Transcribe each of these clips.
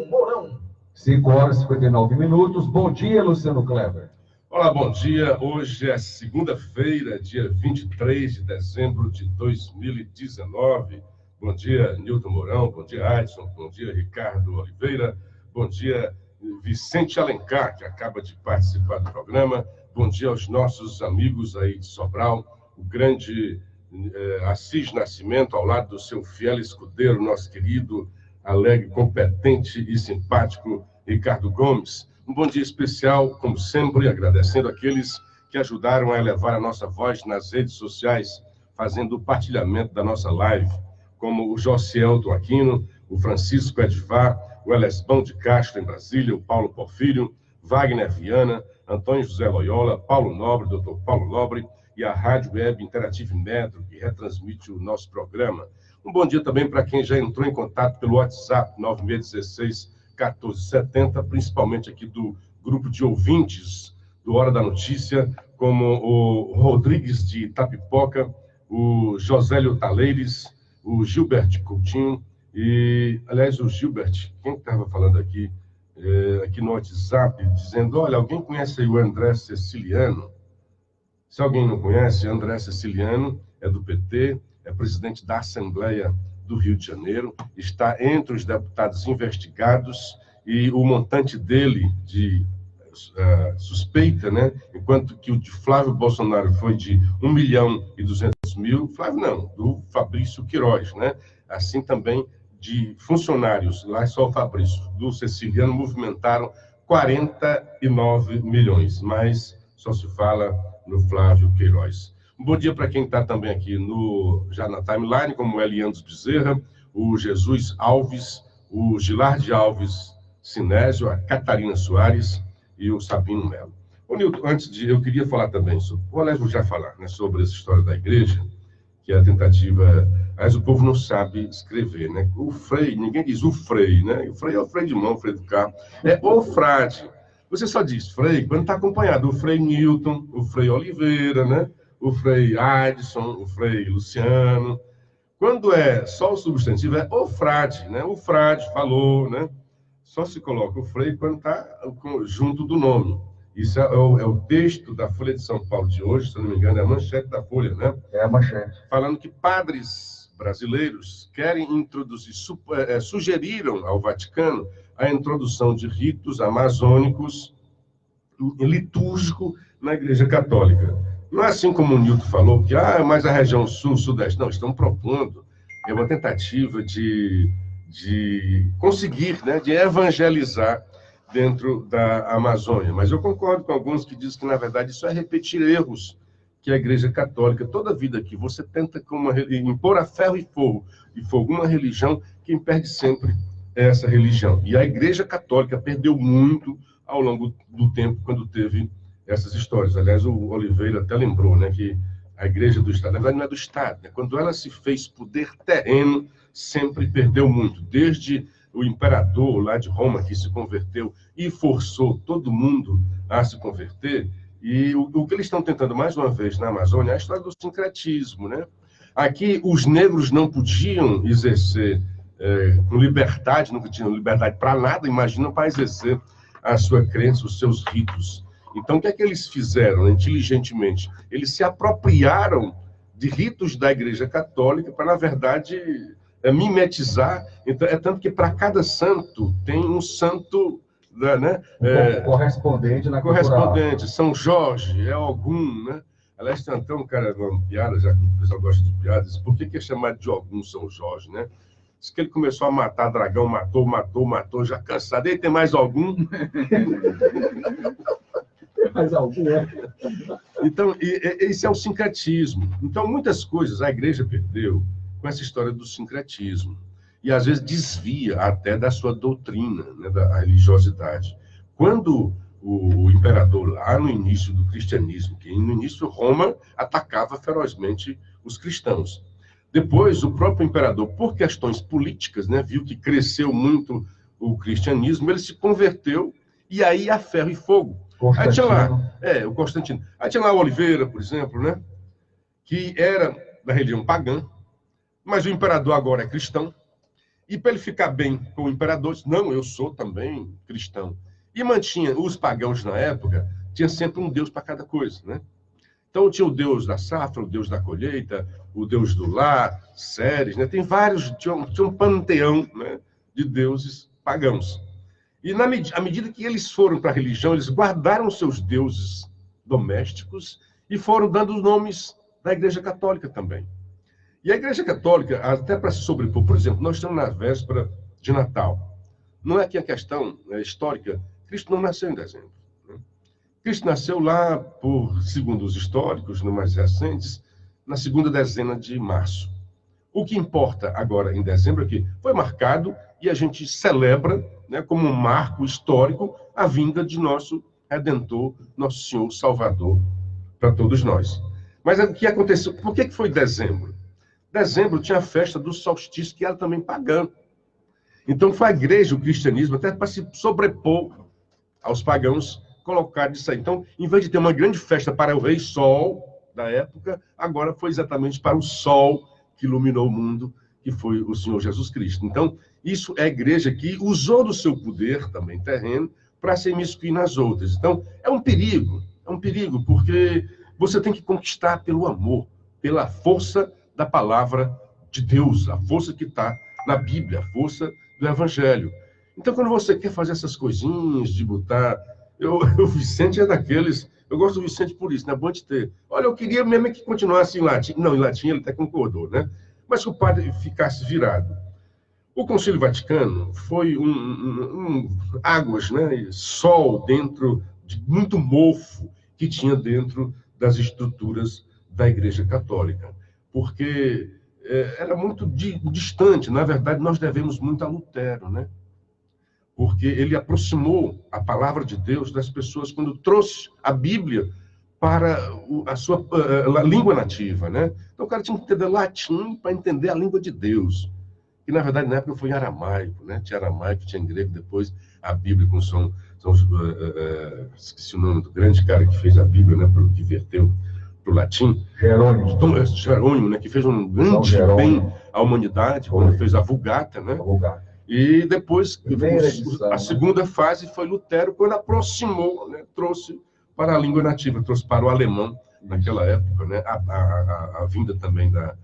Mourão. 5 horas e 59 minutos. Bom dia, Luciano Kleber. Olá, bom dia. Hoje é segunda-feira, dia 23 de dezembro de 2019. Bom dia, Nilton Mourão. Bom dia, Adson. Bom dia, Ricardo Oliveira. Bom dia, Vicente Alencar, que acaba de participar do programa. Bom dia aos nossos amigos aí de Sobral, o grande Assis Nascimento, ao lado do seu fiel escudeiro, nosso querido, alegre, competente e simpático Ricardo Gomes. Um bom dia especial, como sempre, agradecendo aqueles que ajudaram a elevar a nossa voz nas redes sociais, fazendo o partilhamento da nossa live, como o Josielton Aquino, o Francisco Edvar, o Elesbão de Castro, em Brasília, o Paulo Porfírio, Wagner Viana, Antônio José Loyola, Paulo Nobre, doutor Paulo Nobre, e a Rádio Web Interative Metro, que retransmite o nosso programa. Um bom dia também para quem já entrou em contato pelo WhatsApp 9616-1470, principalmente aqui do grupo de ouvintes do Hora da Notícia, como o Rodrigues de Itapipoca, o Josélio Taleires, o Gilbert Coutinho, e, aliás, o Gilbert, quem estava falando aqui no WhatsApp, dizendo, olha, alguém conhece aí o André Ceciliano? Se alguém não conhece, André Ceciliano é do PT, é presidente da Assembleia do Rio de Janeiro, está entre os deputados investigados e o montante dele de suspeita, né? Enquanto que o de Flávio Bolsonaro foi de 1.200.000, Flávio não, do Fabrício Queiroz, né? Assim também de funcionários, lá é só o Fabrício, do Ceciliano, movimentaram 49 milhões, mas só se fala no Flávio Queiroz. Um bom dia para quem está também aqui já na timeline, como o Eliandro Bezerra, o Jesus Alves, o Gilardi Alves Sinésio, a Catarina Soares e o Sabino Melo. Ô, Nilton, eu queria falar também sobre, vou já falar, né, sobre essa história da igreja, que é a tentativa, mas o povo não sabe escrever, né? O Frei, ninguém diz o Frei, né? O Frei é o freio de mão, o freio do carro. É o frade. Você só diz Frei quando está acompanhado. O Frei Nilton, o Frei Oliveira, né? O Frei Adson, o Frei Luciano. Quando é só o substantivo, é o frade, né? O frade falou, né? Só se coloca o Frei quando está junto do nome. Isso é o texto da Folha de São Paulo de hoje, se eu não me engano, é a manchete da Folha, né? É a manchete. Falando que padres brasileiros querem introduzir, sugeriram ao Vaticano a introdução de ritos amazônicos litúrgico na Igreja Católica. Não é assim como o Nilton falou, que mas a região sul, sudeste, não, estão propondo, é uma tentativa de conseguir, né, de evangelizar dentro da Amazônia. Mas eu concordo com alguns que dizem que, na verdade, isso é repetir erros que a Igreja Católica, toda a vida aqui, você tenta impor a ferro e fogo uma religião, quem perde sempre é essa religião. E a Igreja Católica perdeu muito ao longo do tempo quando teve essas histórias. Aliás, o Oliveira até lembrou, né, que a Igreja do Estado, na verdade, não é do Estado, né? Quando ela se fez poder terreno, sempre perdeu muito, desde o imperador lá de Roma, que se converteu e forçou todo mundo a se converter. E o que eles estão tentando, mais uma vez, na Amazônia, é a história do sincretismo, né? Aqui, os negros não podiam exercer com liberdade, nunca tinham liberdade para nada, imaginam para exercer a sua crença, os seus ritos. Então, o que é que eles fizeram, inteligentemente? Eles se apropriaram de ritos da Igreja Católica para, na verdade, mimetizar. Então, é tanto que para cada santo tem um santo, né? Correspondente na correspondente. São Jorge, é Ogum, né? Aliás, tem até um cara, uma piada, já que o pessoal gosta de piadas, por que é chamado de Ogum São Jorge, né? Diz que ele começou a matar dragão, matou, já cansado. E tem mais algum? Mais algum, é. Então, esse é o sincretismo. Então, muitas coisas a igreja perdeu com essa história do sincretismo. E, às vezes, desvia até da sua doutrina, né, da religiosidade. Quando o imperador, lá no início do cristianismo, que no início Roma atacava ferozmente os cristãos. Depois, o próprio imperador, por questões políticas, né, viu que cresceu muito o cristianismo, ele se converteu, e aí a ferro e fogo. Aí tinha lá, o Constantino. Aí tinha lá o Oliveira, por exemplo, né, que era da religião pagã, mas o imperador agora é cristão. E para ele ficar bem com o imperador, disse, não, eu sou também cristão. E mantinha, os pagãos na época, tinha sempre um deus para cada coisa, né? Então tinha o deus da safra, o deus da colheita, o deus do lar, Ceres, né? Tem vários, tinha um panteão, né, de deuses pagãos. E à medida que eles foram para a religião, eles guardaram seus deuses domésticos e foram dando os nomes da Igreja Católica também. E a Igreja Católica, até para se sobrepor, por exemplo, nós estamos na véspera de Natal. Não é que a questão histórica, Cristo não nasceu em dezembro. Né? Cristo nasceu lá, segundo os históricos, no mais recentes, na segunda dezena de março. O que importa agora em dezembro é que foi marcado e a gente celebra, né, como um marco histórico a vinda de nosso Redentor, nosso Senhor Salvador, para todos nós. Mas o que aconteceu? Por que foi dezembro? Dezembro tinha a festa do solstício, que era também pagã. Então foi a igreja, o cristianismo, até para se sobrepor aos pagãos, colocar isso aí. Então, em vez de ter uma grande festa para o rei Sol da época, agora foi exatamente para o Sol que iluminou o mundo, que foi o Senhor Jesus Cristo. Então, isso é a igreja que usou do seu poder também terreno para se imiscuir nas outras. Então, é um perigo, porque você tem que conquistar pelo amor, pela força da palavra de Deus, a força que está na Bíblia, a força do Evangelho. Então, quando você quer fazer essas coisinhas de botar... O Vicente é daqueles... Eu gosto do Vicente por isso, né? Bom de ter. Olha, eu queria mesmo que continuasse em latim. Não, em latim ele até concordou, né? Mas que o padre ficasse virado. O Concílio Vaticano foi águas, né? Sol dentro de muito mofo que tinha dentro das estruturas da Igreja Católica. Porque era muito distante. Na verdade, nós devemos muito a Lutero, né? Porque ele aproximou a palavra de Deus das pessoas quando trouxe a Bíblia para a sua língua nativa, né? Então o cara tinha que entender latim para entender a língua de Deus. E, na verdade, na época foi em aramaico, né? Tinha aramaico, tinha grego, depois a Bíblia com esqueci o nome do grande cara que fez a Bíblia, né? Que verteu para o latim. Jerônimo, né? Que fez um grande bem à humanidade, quando fez a Vulgata, né? E depois, a segunda fase foi Lutero, quando aproximou, né? Trouxe para a língua nativa, trouxe para o alemão, naquela época, né? A vinda também da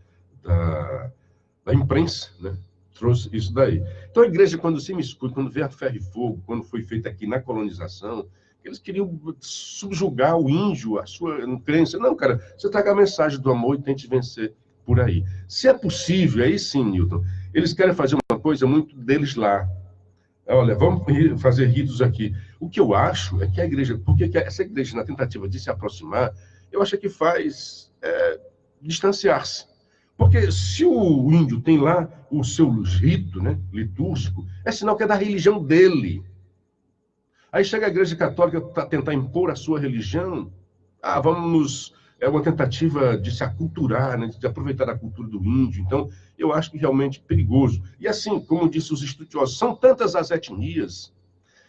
imprensa, né? Trouxe isso daí. Então a igreja, quando se miscui, quando vê a ferro e fogo, quando foi feita aqui na colonização, eles queriam subjugar o índio, a sua crença. Não, cara, você traga a mensagem do amor e tente vencer por aí. Se é possível, aí sim, Newton, eles querem fazer uma coisa muito deles lá. Olha, vamos fazer ritos aqui. O que eu acho é que a igreja, porque essa igreja, na tentativa de se aproximar, eu acho que faz distanciar-se. Porque se o índio tem lá o seu rito, né, litúrgico, é sinal que é da religião dele. Aí chega a Igreja Católica para tentar impor a sua religião. É uma tentativa de se aculturar, né, de aproveitar a cultura do índio. Então, eu acho que realmente perigoso. E assim, como disse os estudiosos, são tantas as etnias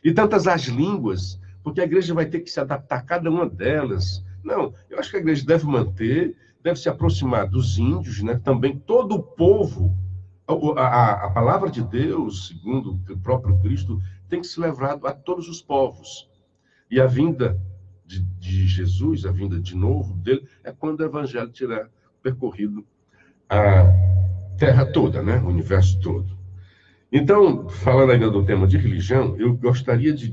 e tantas as línguas, porque a igreja vai ter que se adaptar a cada uma delas. Não, eu acho que a igreja deve se aproximar dos índios, né? Também todo o povo. A palavra de Deus, segundo o próprio Cristo, tem que ser levado a todos os povos. E a vinda de Jesus, a vinda de novo dele, é quando o evangelho tiver percorrido a terra toda, né? O universo todo. Então, falando ainda do tema de religião, eu gostaria de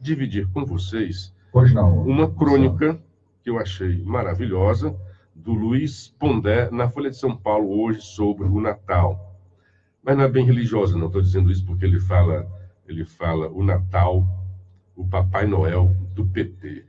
dividir com vocês uma crônica que eu achei maravilhosa, do Luiz Pondé, na Folha de São Paulo, hoje, sobre o Natal. Mas não é bem religiosa, não. Estou dizendo isso porque ele fala o Natal, o Papai Noel do PT.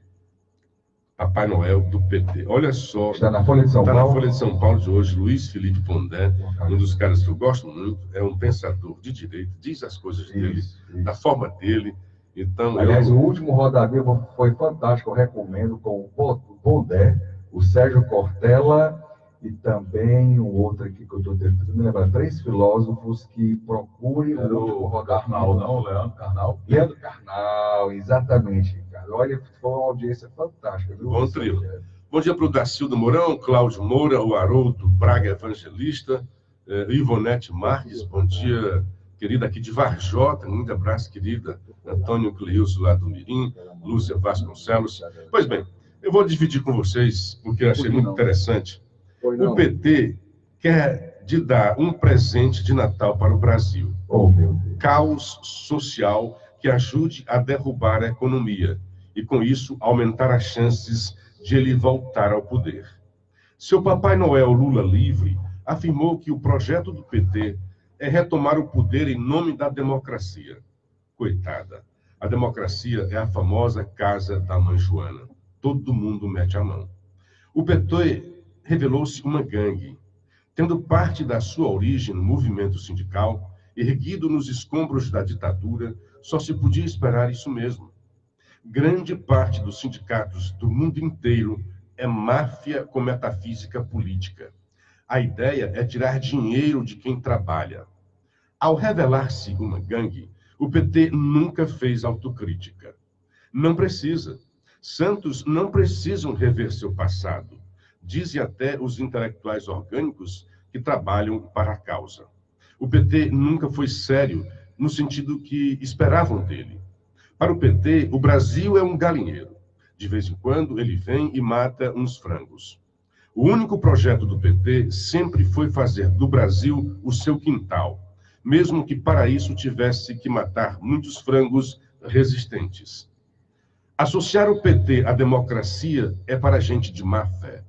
Papai Noel do PT. Olha só. Está na Folha de São Paulo? Está na Folha de São Paulo de hoje, Luiz Felipe Pondé, um dos caras que eu gosto muito, é um pensador de direito, diz as coisas dele, da forma dele. Então, aliás, o último Roda Viva foi fantástico, eu recomendo, com o Pondé, o Sérgio Cortella e também um outro aqui que eu estou tentando me lembrar, 3 filósofos que procurem o último Roda Viva. Leandro Carnal. Leandro Carnal, exatamente, Ricardo. Olha, foi uma audiência fantástica. Viu? Bom trio. Bom dia para o Dacildo Mourão, Cláudio Moura, o Haroldo Braga Evangelista, Ivonete Marques, bom dia, querida, aqui de Varjota, um abraço, querida. Antônio Cleilson, lá do Mirim, Lúcia Vasconcelos. Pois bem, eu vou dividir com vocês, porque eu achei muito interessante. O PT quer dar um presente de Natal para o Brasil. Caos social que ajude a derrubar a economia e, com isso, aumentar as chances de ele voltar ao poder. Seu Papai Noel Lula livre afirmou que o projeto do PT é retomar o poder em nome da democracia. Coitada, a democracia é a famosa casa da mãe Joana. Todo mundo mete a mão. O PT revelou-se uma gangue, tendo parte da sua origem no movimento sindical, erguido nos escombros da ditadura, só se podia esperar isso mesmo. Grande parte dos sindicatos do mundo inteiro é máfia com metafísica política. A ideia é tirar dinheiro de quem trabalha. Ao revelar-se uma gangue, o PT nunca fez autocrítica. Não precisa. Santos não precisam rever seu passado. Dizem até os intelectuais orgânicos que trabalham para a causa. O PT nunca foi sério no sentido que esperavam dele. Para o PT, o Brasil é um galinheiro. De vez em quando, ele vem e mata uns frangos. O único projeto do PT sempre foi fazer do Brasil o seu quintal, mesmo que para isso tivesse que matar muitos frangos resistentes. Associar o PT à democracia é para gente de má fé.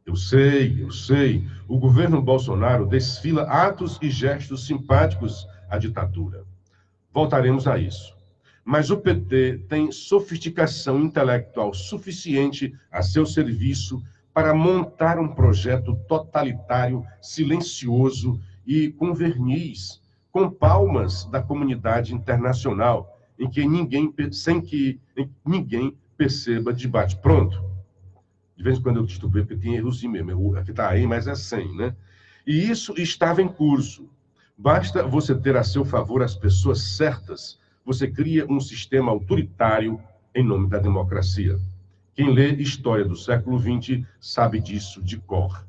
Eu sei, o governo Bolsonaro desfila atos e gestos simpáticos à ditadura. Voltaremos a isso. Mas o PT tem sofisticação intelectual suficiente a seu serviço para montar um projeto totalitário, silencioso e com verniz, com palmas da comunidade internacional, sem que ninguém perceba de bate-pronto. De vez em quando eu distribuo, porque tem errozinho mesmo. Aqui está aí, mas é 100, né? E isso estava em curso. Basta você ter a seu favor as pessoas certas, você cria um sistema autoritário em nome da democracia. Quem lê história do século XX sabe disso de cor.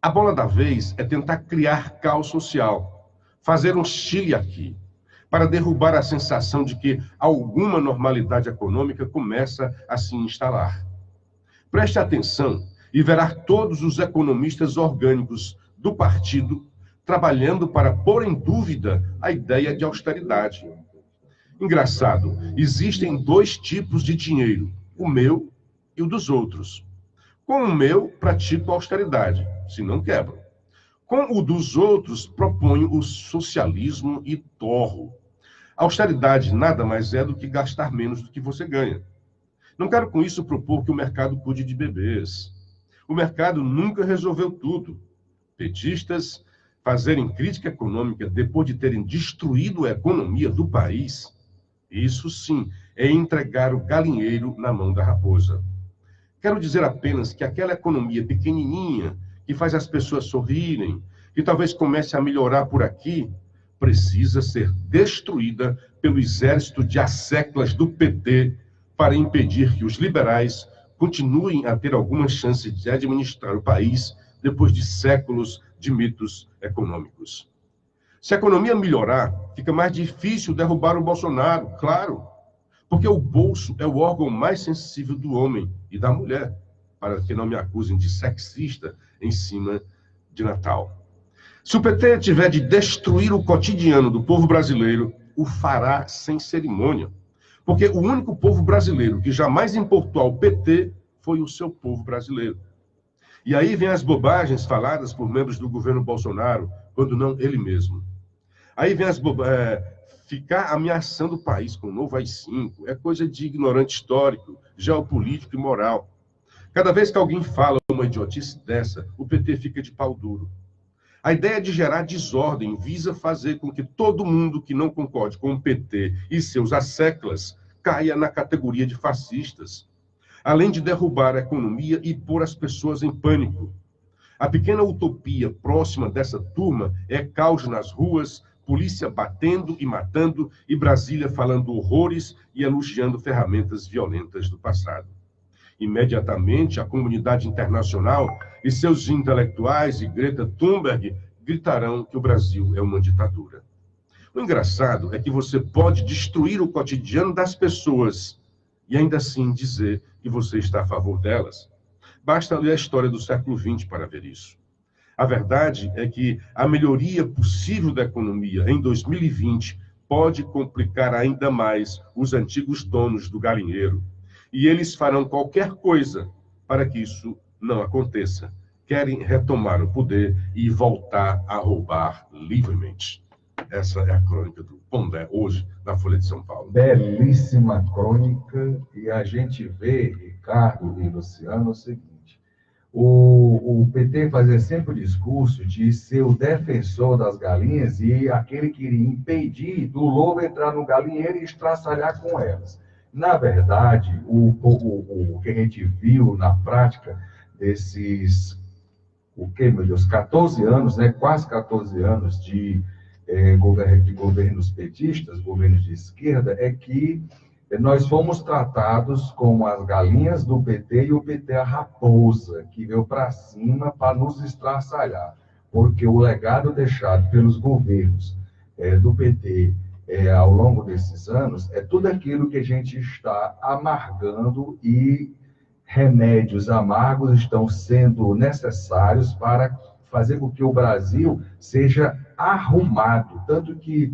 A bola da vez é tentar criar caos social, fazer um Chile aqui, para derrubar a sensação de que alguma normalidade econômica começa a se instalar. Preste atenção e verá todos os economistas orgânicos do partido trabalhando para pôr em dúvida a ideia de austeridade. Engraçado, existem dois tipos de dinheiro, o meu e o dos outros. Com o meu, pratico austeridade, se não quebro. Com o dos outros, proponho o socialismo e torro. Austeridade nada mais é do que gastar menos do que você ganha. Não quero com isso propor que o mercado cuide de bebês. O mercado nunca resolveu tudo. Petistas fazerem crítica econômica depois de terem destruído a economia do país, isso sim é entregar o galinheiro na mão da raposa. Quero dizer apenas que aquela economia pequenininha, que faz as pessoas sorrirem, que talvez comece a melhorar por aqui, precisa ser destruída pelo exército de asseclas do PT para impedir que os liberais continuem a ter alguma chance de administrar o país depois de séculos de mitos econômicos. Se a economia melhorar, fica mais difícil derrubar o Bolsonaro, claro, porque o bolso é o órgão mais sensível do homem e da mulher, para que não me acusem de sexista em cima de Natal. Se o PT tiver de destruir o cotidiano do povo brasileiro, o fará sem cerimônia, porque o único povo brasileiro que jamais importou ao PT foi o seu povo brasileiro. E aí vem as bobagens faladas por membros do governo Bolsonaro, quando não ele mesmo. Aí vem ficar ameaçando o país com o novo AI-5, é coisa de ignorante histórico, geopolítico e moral. Cada vez que alguém fala uma idiotice dessa, o PT fica de pau duro. A ideia de gerar desordem visa fazer com que todo mundo que não concorde com o PT e seus asseclas caia na categoria de fascistas, além de derrubar a economia e pôr as pessoas em pânico. A pequena utopia próxima dessa turma é caos nas ruas, polícia batendo e matando e Brasília falando horrores e elogiando ferramentas violentas do passado. Imediatamente, a comunidade internacional e seus intelectuais e Greta Thunberg gritarão que o Brasil é uma ditadura. O engraçado é que você pode destruir o cotidiano das pessoas e ainda assim dizer que você está a favor delas. Basta ler a história do século XX para ver isso. A verdade é que a melhoria possível da economia em 2020 pode complicar ainda mais os antigos donos do galinheiro. E eles farão qualquer coisa para que isso não aconteça. Querem retomar o poder e voltar a roubar livremente. Essa é a crônica do Pondé, hoje, na Folha de São Paulo. Belíssima crônica, e a gente vê, Ricardo e Luciano, o seguinte: o PT fazia sempre o discurso de ser o defensor das galinhas e aquele que iria impedir do lobo entrar no galinheiro e estraçalhar com elas. Na verdade, o que a gente viu na prática desses, meu Deus, 14 anos, né, quase 14 anos de governos petistas, governos de esquerda, é que nós fomos tratados como as galinhas do PT e o PT a raposa, que veio para cima para nos estraçalhar. Porque o legado deixado pelos governos do PT ao longo desses anos é tudo aquilo que a gente está amargando, e remédios amargos estão sendo necessários para fazer com que o Brasil seja arrumado. Tanto que,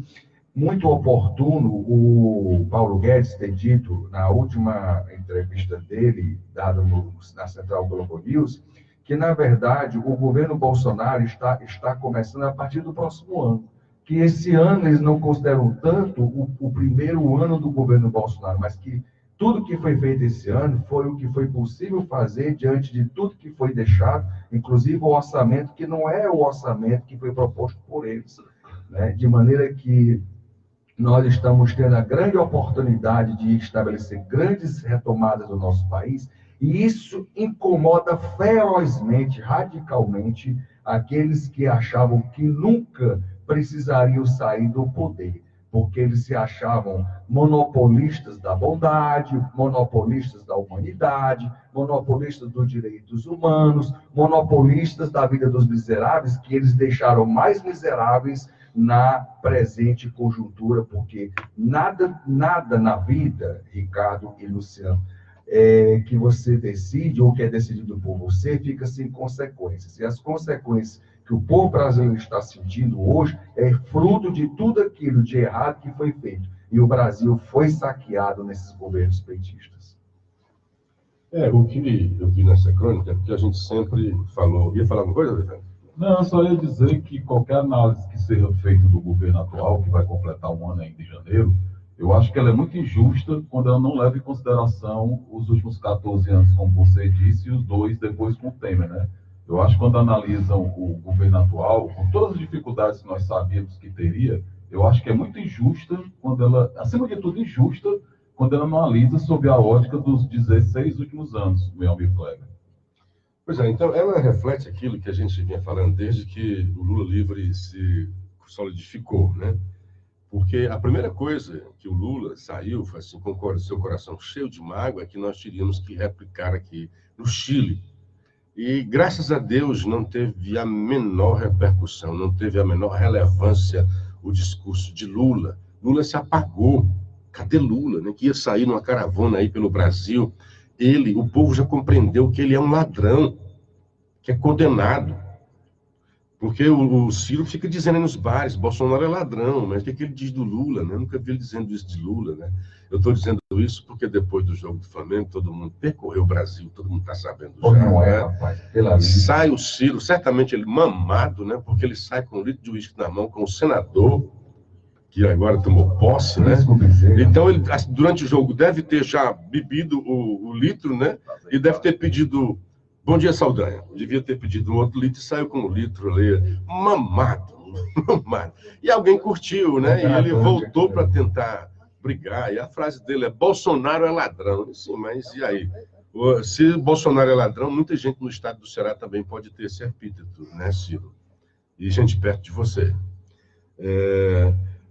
muito oportuno, o Paulo Guedes ter dito, na última entrevista dele, dada na Central Globo News, que, na verdade, o governo Bolsonaro está começando a partir do próximo ano. Que esse ano eles não consideram tanto o primeiro ano do governo Bolsonaro, mas que tudo que foi feito esse ano foi o que foi possível fazer diante de tudo que foi deixado, inclusive o orçamento, que não é o orçamento que foi proposto por eles, né? De maneira que nós estamos tendo a grande oportunidade de estabelecer grandes retomadas do nosso país, e isso incomoda ferozmente, radicalmente, aqueles que achavam que nunca precisariam sair do poder, porque eles se achavam monopolistas da bondade, monopolistas da humanidade, monopolistas dos direitos humanos, monopolistas da vida dos miseráveis, que eles deixaram mais miseráveis na presente conjuntura, porque nada na vida, Ricardo e Luciano, que você decide ou que é decidido por você, fica sem consequências. E as consequências que o povo brasileiro está sentindo hoje é fruto de tudo aquilo de errado que foi feito. E o Brasil foi saqueado nesses governos petistas. O que eu vi nessa crônica é porque a gente sempre falou... Ia falar alguma coisa, Alexandre? Não, eu só ia dizer que qualquer análise que seja feita do governo atual, que vai completar um ano ainda em janeiro, eu acho que ela é muito injusta quando ela não leva em consideração os últimos 14 anos, como você disse, e os 2 depois com o Temer, né? Eu acho que quando analisam o governo atual, com todas as dificuldades que nós sabíamos que teria, eu acho que é muito injusta quando ela, acima de tudo, injusta quando ela analisa sob a ótica dos 16 últimos anos, meu amigo Kleber. Pois é, então ela reflete aquilo que a gente vinha falando desde que o Lula livre se solidificou, né? Porque a primeira coisa que o Lula saiu, assim, com seu coração cheio de mágoa, é que nós teríamos que replicar aqui no Chile. E, graças a Deus, não teve a menor repercussão, não teve a menor relevância o discurso de Lula. Lula se apagou. Cadê Lula, né? Que ia sair numa caravana aí pelo Brasil. O povo já compreendeu que ele é um ladrão, que é condenado. Porque o Ciro fica dizendo aí nos bares, Bolsonaro é ladrão, mas o que ele diz do Lula, né? Eu nunca vi ele dizendo isso de Lula, né? Eu estou dizendo isso porque depois do jogo do Flamengo, todo mundo percorreu o Brasil, todo mundo está sabendo já. Não é, né? rapaz, pela vida. Sai o Ciro, certamente ele mamado, né? Porque ele sai com um litro de uísque na mão, com o senador, que agora tomou posse, né? Então, ele, durante o jogo, deve ter já bebido o litro, né? E deve ter pedido... Bom dia, Saldanha. Devia ter pedido um outro litro e saiu com um litro ali, mamado. E alguém curtiu, né? E ele voltou para tentar brigar. E a frase dele é: Bolsonaro é ladrão. Sim, mas e aí? Se Bolsonaro é ladrão, muita gente no estado do Ceará também pode ter esse epíteto, né, Ciro? E gente perto de você.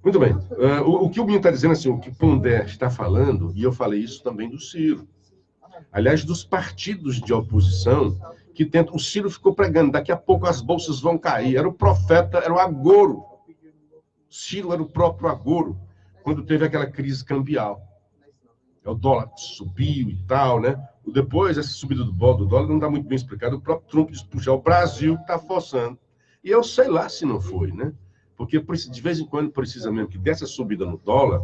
Muito bem. O que o Binho está dizendo, assim, o que Pondé está falando, e eu falei isso também do Ciro. aliás, dos partidos de oposição, que tentam. O Ciro ficou pregando, daqui a pouco as bolsas vão cair. Era o profeta, era o agouro. Ciro era o próprio agouro, quando teve aquela crise cambial. O dólar subiu e tal, né? Depois, essa subida do dólar não está muito bem explicado. O próprio Trump disse, puxa, é o Brasil que está forçando. E eu sei lá se não foi, né? Porque de vez em quando precisa mesmo que dessa subida no dólar,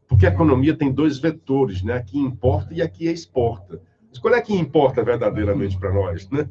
porque a economia tem dois vetores, né? Aqui importa e aqui exporta. Mas qual é que importa verdadeiramente para nós, né?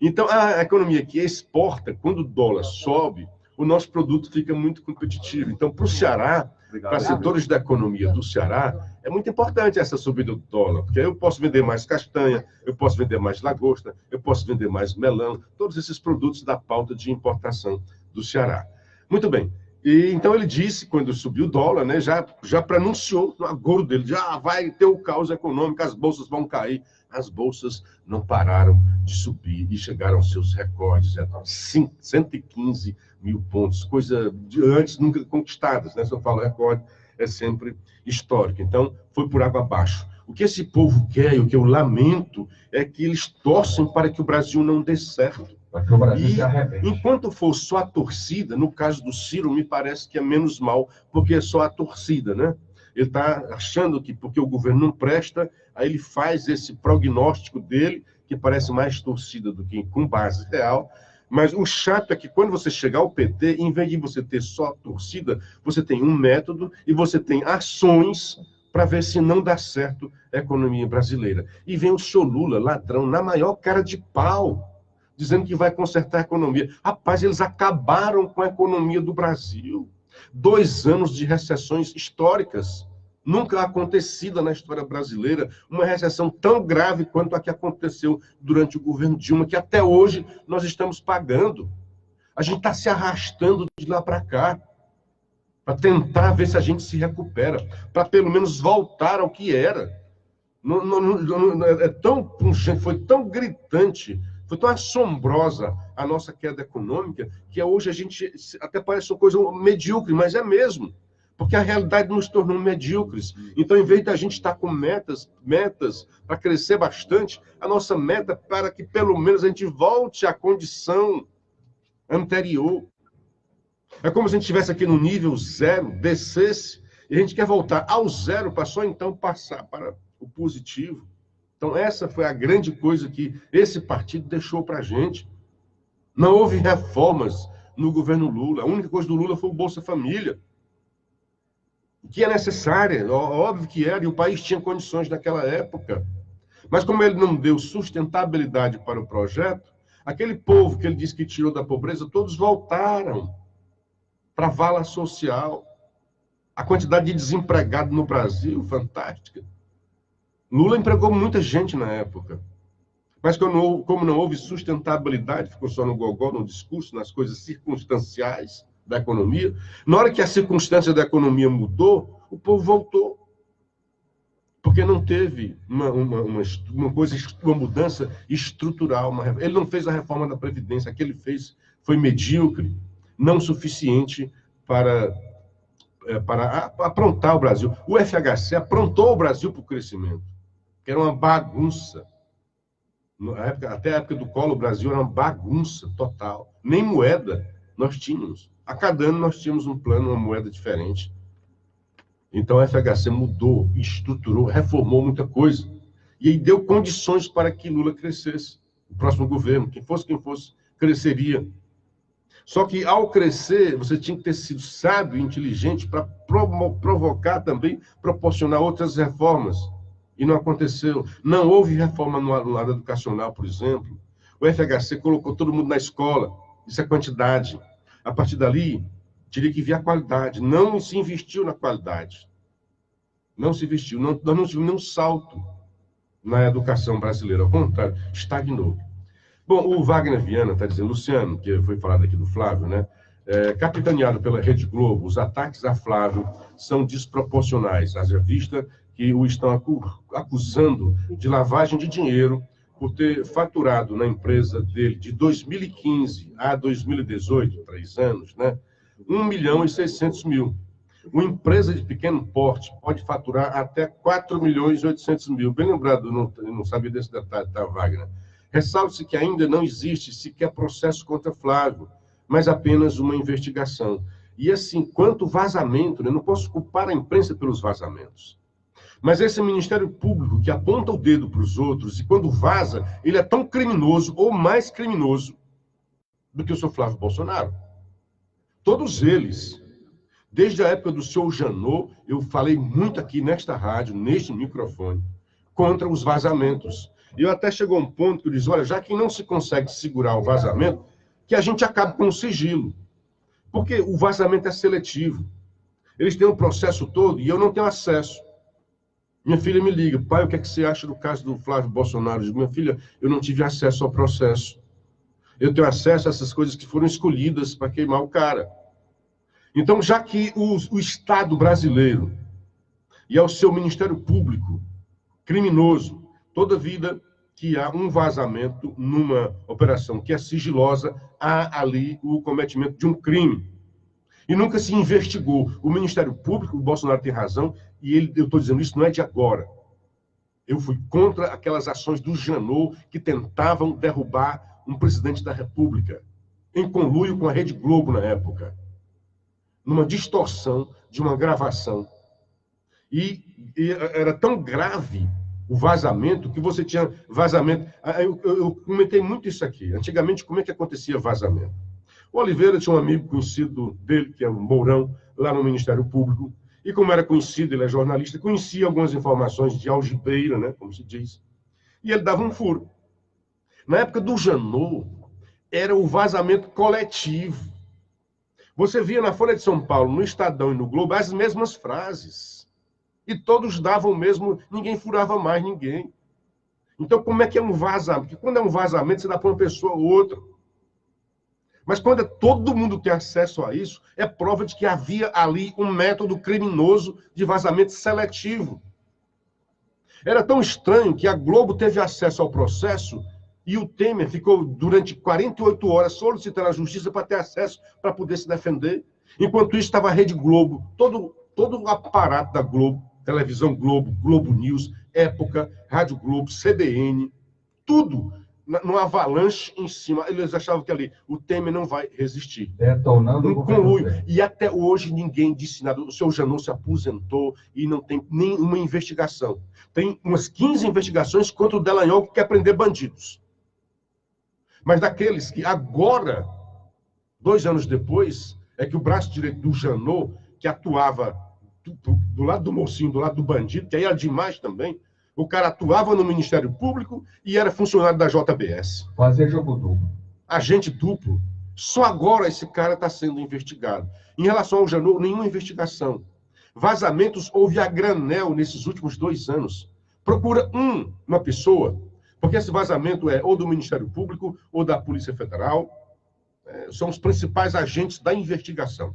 Então, a economia que exporta, quando o dólar sobe, o nosso produto fica muito competitivo. Então, para o Ceará, para setores da economia do Ceará, é muito importante essa subida do dólar, porque eu posso vender mais castanha, eu posso vender mais lagosta, eu posso vender mais melão, todos esses produtos da pauta de importação do Ceará. Muito bem. E então ele disse, quando subiu o dólar, né, já pronunciou no agouro dele, já vai ter o caos econômico, as bolsas vão cair. As bolsas não pararam de subir e chegaram aos seus recordes, 115 mil pontos, coisa de antes nunca conquistadas, né? Se eu falo recorde, é sempre histórico. Então, foi por água abaixo. O que esse povo quer, e o que eu lamento, é que eles torcem para que o Brasil não dê certo. Para que o Brasil E, se arrepende. enquanto for só a torcida, no caso do Ciro, me parece que é menos mal, porque é só a torcida, né? Ele está achando que porque o governo não presta, aí ele faz esse prognóstico dele, que parece mais torcida do que com base real. Mas o chato é que quando você chegar ao PT, em vez de você ter só a torcida, você tem um método e você tem ações para ver se não dá certo a economia brasileira. E vem o senhor Lula, ladrão, na maior cara de pau, dizendo que vai consertar a economia. Rapaz, eles acabaram com a economia do Brasil. 2 anos de recessões históricas, nunca acontecida na história brasileira, uma recessão tão grave quanto a que aconteceu durante o governo Dilma, que até hoje nós estamos pagando. A gente está se arrastando de lá para cá, para tentar ver se a gente se recupera, para pelo menos voltar ao que era. Foi tão gritante, foi tão assombrosa a nossa queda econômica, que hoje a gente até parece uma coisa medíocre, mas é mesmo. Porque a realidade nos tornou medíocres. Então, em vez da gente estar com metas para crescer bastante, a nossa meta é para que pelo menos a gente volte à condição anterior. É como se a gente estivesse aqui no nível 0, descesse, e a gente quer voltar ao 0 para só então passar para o positivo. Então, essa foi a grande coisa que esse partido deixou para a gente. Não houve reformas no governo Lula. A única coisa do Lula foi o Bolsa Família, que é necessária, óbvio que era, e o país tinha condições naquela época. Mas como ele não deu sustentabilidade para o projeto, aquele povo que ele disse que tirou da pobreza, todos voltaram para a vala social. A quantidade de desempregados no Brasil, fantástica. Lula empregou muita gente na época. Mas como não houve sustentabilidade, ficou só no gogó, no discurso, nas coisas circunstanciais da economia, na hora que a circunstância da economia mudou, o povo voltou. Porque não teve uma mudança estrutural. Ele não fez a reforma da Previdência, a que ele fez foi medíocre, não suficiente para aprontar o Brasil. O FHC aprontou o Brasil para o crescimento, que era uma bagunça. Até a época do Collor, o Brasil era uma bagunça total. Nem moeda nós tínhamos. A cada ano nós tínhamos um plano, uma moeda diferente. Então o FHC mudou, estruturou, reformou muita coisa. E aí deu condições para que Lula crescesse. O próximo governo, quem fosse, cresceria. Só que ao crescer, você tinha que ter sido sábio e inteligente para provocar também, proporcionar outras reformas. E não aconteceu. Não houve reforma no lado educacional, por exemplo. O FHC colocou todo mundo na escola. Isso é quantidade. A partir dali, teria que vir a qualidade. Não se investiu na qualidade. Não se investiu. Nós não tivemos nenhum salto na educação brasileira. Ao contrário, estagnou. Bom, o Wagner Viana está dizendo, Luciano, que foi falado aqui do Flávio, né? Capitaneado pela Rede Globo, os ataques a Flávio são desproporcionais, haja vista que o estão acusando de lavagem de dinheiro por ter faturado na empresa dele de 2015 a 2018, 3 anos, né? 1.600.000. Uma empresa de pequeno porte pode faturar até 4.800.000. Bem lembrado, eu não sabia desse detalhe, tá, Wagner? Ressalte-se que ainda não existe sequer processo contra Flávio, mas apenas uma investigação. E assim, quanto vazamento, né? Não posso culpar a imprensa pelos vazamentos. Mas esse Ministério Público que aponta o dedo para os outros e quando vaza, ele é tão criminoso ou mais criminoso do que o senhor Flávio Bolsonaro. Todos eles. Desde a época do senhor Janot, eu falei muito aqui nesta rádio, neste microfone, contra os vazamentos. E eu até chegou a um ponto que eu disse, olha, já que não se consegue segurar o vazamento, que a gente acabe com o sigilo. Porque o vazamento é seletivo. Eles têm um processo todo e eu não tenho acesso. Minha filha me liga, pai, o que é que você acha do caso do Flávio Bolsonaro? Eu digo, minha filha, eu não tive acesso ao processo. Eu tenho acesso a essas coisas que foram escolhidas para queimar o cara. Então, já que o Estado brasileiro e ao seu Ministério Público criminoso, toda vida que há um vazamento numa operação que é sigilosa, há ali o cometimento de um crime. E nunca se investigou. O Ministério Público, o Bolsonaro tem razão, e eu estou dizendo isso não é de agora. Eu fui contra aquelas ações do Janot que tentavam derrubar um presidente da República, em conluio com a Rede Globo na época. Numa distorção de uma gravação. E era tão grave o vazamento que você tinha vazamento. Eu comentei muito isso aqui. Antigamente, como é que acontecia vazamento? O Oliveira tinha um amigo conhecido dele, que é o Mourão, lá no Ministério Público. E como era conhecido, ele é jornalista, conhecia algumas informações de algibeira, né, como se diz. E ele dava um furo. Na época do Janot, era o vazamento coletivo. Você via na Folha de São Paulo, no Estadão e no Globo, as mesmas frases. E todos davam o mesmo, ninguém furava mais ninguém. Então, como é que é um vazamento? Porque quando é um vazamento, você dá para uma pessoa ou outra. Mas quando todo mundo tem acesso a isso, é prova de que havia ali um método criminoso de vazamento seletivo. Era tão estranho que a Globo teve acesso ao processo e o Temer ficou durante 48 horas solicitando a justiça para ter acesso, para poder se defender. Enquanto isso, estava a Rede Globo, todo o aparato da Globo, Televisão Globo, Globo News, Época, Rádio Globo, CBN, tudo numa avalanche em cima. Eles achavam que ali o Temer não vai resistir. Detonando um conluio. E até hoje ninguém disse nada. O senhor Janot se aposentou e não tem nenhuma investigação. Tem umas 15 investigações contra o Dallagnol que quer prender bandidos. Mas daqueles que agora, 2 anos depois, é que o braço direito do Janot, que atuava do lado do mocinho, do lado do bandido, que aí era demais também, o cara atuava no Ministério Público e era funcionário da JBS. Fazer jogo duplo. Agente duplo. Só agora esse cara está sendo investigado. Em relação ao Janot, nenhuma investigação. Vazamentos houve a granel nesses últimos 2 anos. Procura uma pessoa, porque esse vazamento é ou do Ministério Público ou da Polícia Federal. São os principais agentes da investigação.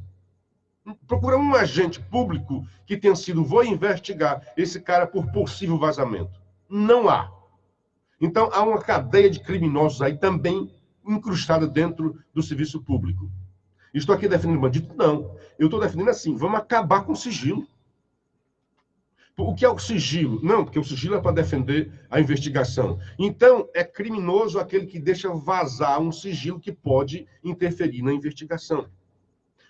Procura um agente público que tenha sido, vou investigar esse cara por possível vazamento. Não há. Então, há uma cadeia de criminosos aí também incrustada dentro do serviço público. Estou aqui defendendo bandido? Não. Eu estou defendendo assim, vamos acabar com o sigilo. O que é o sigilo? Não, porque o sigilo é para defender a investigação. Então, é criminoso aquele que deixa vazar um sigilo que pode interferir na investigação.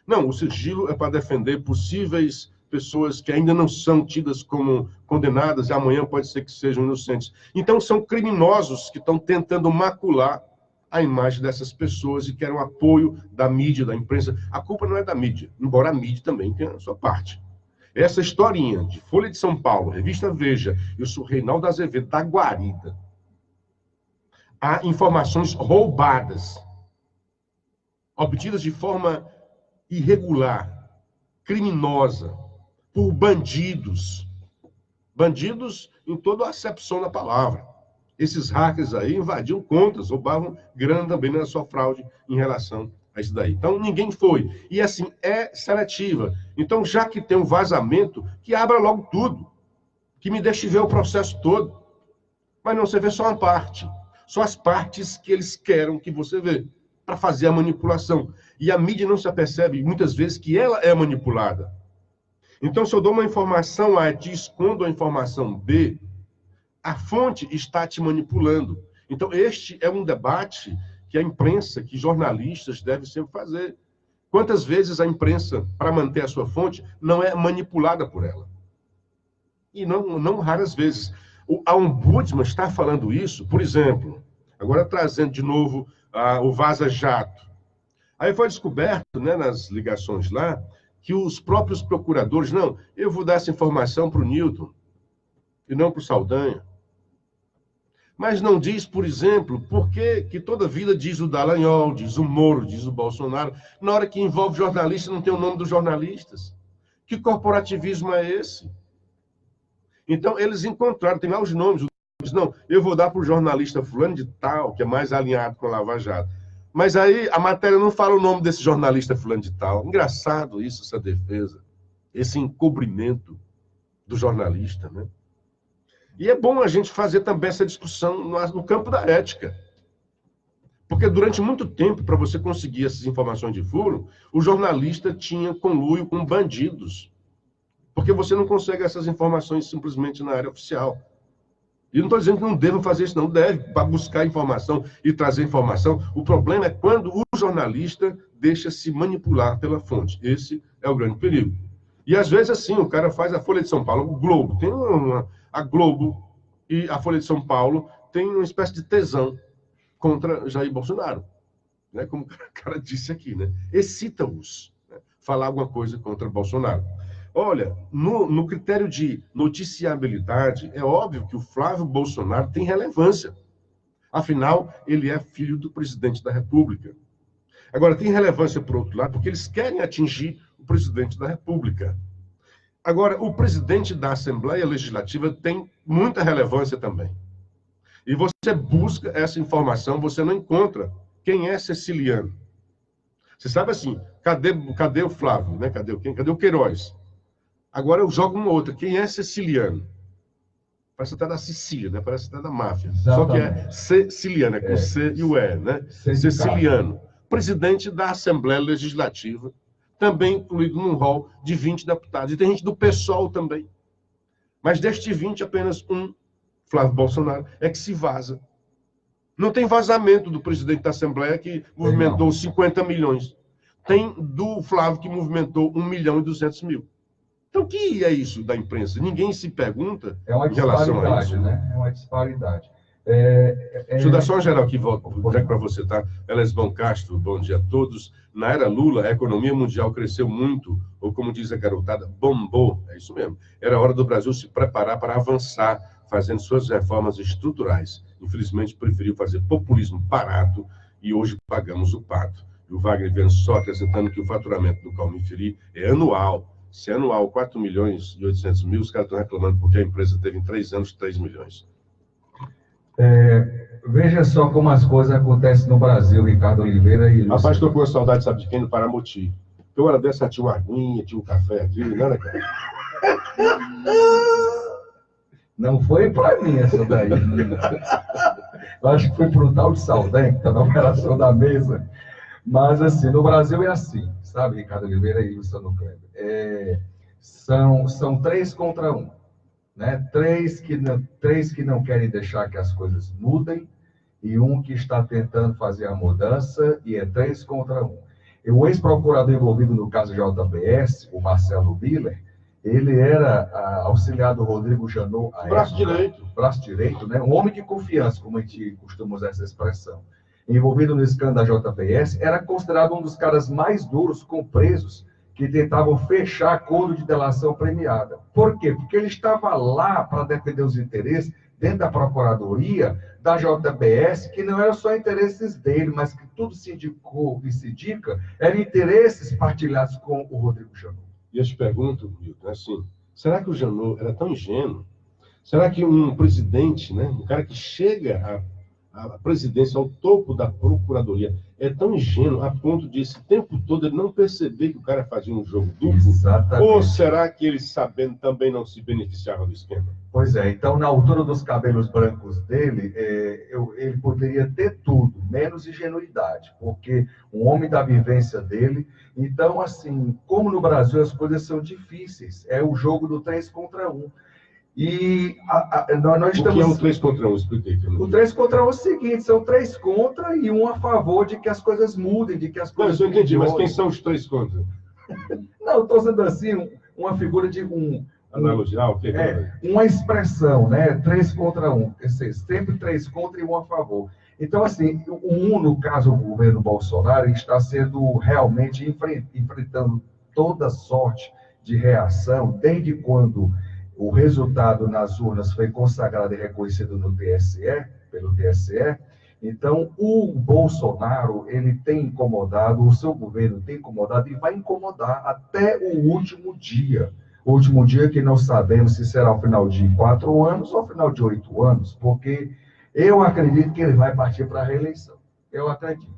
Não, o sigilo é para defender possíveis pessoas que ainda não são tidas como condenadas e amanhã pode ser que sejam inocentes. Então, são criminosos que estão tentando macular a imagem dessas pessoas e querem o apoio da mídia, da imprensa. A culpa não é da mídia, embora a mídia também tenha a sua parte. Essa historinha de Folha de São Paulo, Revista Veja, eu sou Reinaldo Azevedo, da Guarida. Há informações roubadas, obtidas de forma irregular, criminosa, por bandidos. Bandidos em toda a acepção da palavra. Esses hackers aí invadiam contas, roubavam grana também na sua fraude em relação a isso daí. Então, ninguém foi. E assim, é seletiva. Então, já que tem um vazamento, que abra logo tudo. Que me deixe ver o processo todo. Mas não, você vê só uma parte. Só as partes que eles querem que você vê. Para fazer a manipulação. E a mídia não se apercebe, muitas vezes, que ela é manipulada. Então, se eu dou uma informação A e te escondo a informação B, a fonte está te manipulando. Então, este é um debate que a imprensa, que jornalistas devem sempre fazer. Quantas vezes a imprensa, para manter a sua fonte, não é manipulada por ela? E não raras vezes. A Ombudsman está falando isso, por exemplo, agora trazendo de novo o Vaza Jato. Aí foi descoberto, né, nas ligações lá, que os próprios procuradores, não, eu vou dar essa informação para o Newton, e não para o Saldanha. Mas não diz, por exemplo, por que toda vida diz o Dallagnol, diz o Moro, diz o Bolsonaro, na hora que envolve jornalista não tem o nome dos jornalistas. Que corporativismo é esse? Então, eles encontraram, tem lá os nomes, não, eu vou dar para o jornalista fulano de tal, que é mais alinhado com a Lava Jato. Mas aí a matéria não fala o nome desse jornalista fulano de tal. Engraçado isso, essa defesa, esse encobrimento do jornalista, né? E é bom a gente fazer também essa discussão no campo da ética. Porque durante muito tempo, para você conseguir essas informações de furo, o jornalista tinha conluio com bandidos. Porque você não consegue essas informações simplesmente na área oficial. E não estou dizendo que não devam fazer isso, não deve, para buscar informação e trazer informação. O problema é quando o jornalista deixa se manipular pela fonte. Esse é o grande perigo. E às vezes, assim, o cara faz a Folha de São Paulo, o Globo, tem a Globo e a Folha de São Paulo tem uma espécie de tesão contra Jair Bolsonaro. Né? Como o cara disse aqui, né? Excita-os, né? Falar alguma coisa contra Bolsonaro. Olha, no critério de noticiabilidade, é óbvio que o Flávio Bolsonaro tem relevância. Afinal, ele é filho do presidente da República. Agora, tem relevância, por outro lado, porque eles querem atingir o presidente da República. Agora, o presidente da Assembleia Legislativa tem muita relevância também. E você busca essa informação, você não encontra quem é Ceciliano. Você sabe assim, cadê o Flávio? Né? Cadê o Queiroz? Agora eu jogo uma outra. Quem é Ceciliano? Parece até da Sicília, né? Parece até da máfia. Exatamente. Só que é Ceciliano, é com C e o E, né? Ceciliano. Presidente da Assembleia Legislativa, também incluído num rol de 20 deputados. E tem gente do PSOL também. Mas deste 20, apenas um, Flávio Bolsonaro, é que se vaza. Não tem vazamento do presidente da Assembleia que movimentou 50 milhões. Tem do Flávio que movimentou 1.200.000. Então, o que é isso da imprensa? Ninguém se pergunta em relação a isso. Né? É uma disparidade. Deixa eu dar só uma geral aqui, volto para você, tá? Elesbão Castro, bom dia a todos. Na era Lula, a economia mundial cresceu muito, ou como diz a garotada, bombou. É isso mesmo. Era hora do Brasil se preparar para avançar, fazendo suas reformas estruturais. Infelizmente, preferiu fazer populismo barato e hoje pagamos o pato. E o Wagner vem só acrescentando que o faturamento do Calmiferi é anual. Se é anual 4.800.000, os caras estão reclamando porque a empresa teve em 3 anos 3 milhões. Veja só como as coisas acontecem no Brasil, Ricardo Oliveira e... Rapaz, estou com saudade, sabe de quem? Do Paramoti. Eu hora dessa tinha uma aguinha, tinha um café aqui, né, cara? Não foi para mim essa daí. Eu acho que foi para o tal de Saldanha, que está na operação da mesa. Mas, assim, no Brasil é assim, sabe, Ricardo Oliveira e Luciano Kleber? São 3 contra 1. Né? 3 que não querem deixar que as coisas mudem e um que está tentando fazer a mudança, e é 3 contra 1. E o ex-procurador envolvido no caso JBS, o Marcelo Miller, ele era auxiliar do Rodrigo Janot. Braço direito, né? Um homem de confiança, como a gente costuma usar essa expressão. Envolvido no escândalo da JBS, era considerado um dos caras mais duros com presos que tentavam fechar acordo de delação premiada. Por quê? Porque ele estava lá para defender os interesses dentro da Procuradoria da JBS, que não eram só interesses dele, mas que tudo se indicou e se indica, eram interesses partilhados com o Rodrigo Janot. E eu te pergunto, Milton, assim, será que o Janot era tão ingênuo? Será que um presidente, né, um cara que chega à presidência, ao topo da Procuradoria, é tão ingênuo a ponto de esse tempo todo ele não perceber que o cara fazia um jogo duplo? Exatamente. Ou será que ele, sabendo, também não se beneficiava do esquema? Pois é, então na altura dos cabelos brancos dele, ele poderia ter tudo, menos ingenuidade, porque um homem da vivência dele. Então, assim, como no Brasil as coisas são difíceis, é o jogo do 3 contra 1. E nós estamos... O que é um 3 contra 1? Expliquei. O 3 contra 1 é o seguinte, são 3 contra e 1 a favor de que as coisas mudem, de que as coisas... Não, eu entendi, mas quem são os 3 contra? Não, estou usando assim, uma figura de analogia, ok. Uma expressão, né? 3 contra 1, sempre 3 contra e 1 a favor. Então, assim, o 1, no caso, o governo Bolsonaro, está sendo realmente enfrentando toda sorte de reação, desde quando o resultado nas urnas foi consagrado e reconhecido no TSE, pelo TSE. Então, o Bolsonaro, ele tem incomodado, o seu governo tem incomodado e vai incomodar até o último dia. O último dia que não sabemos se será o final de 4 anos ou o final de 8 anos, porque eu acredito que ele vai partir para a reeleição. Eu acredito.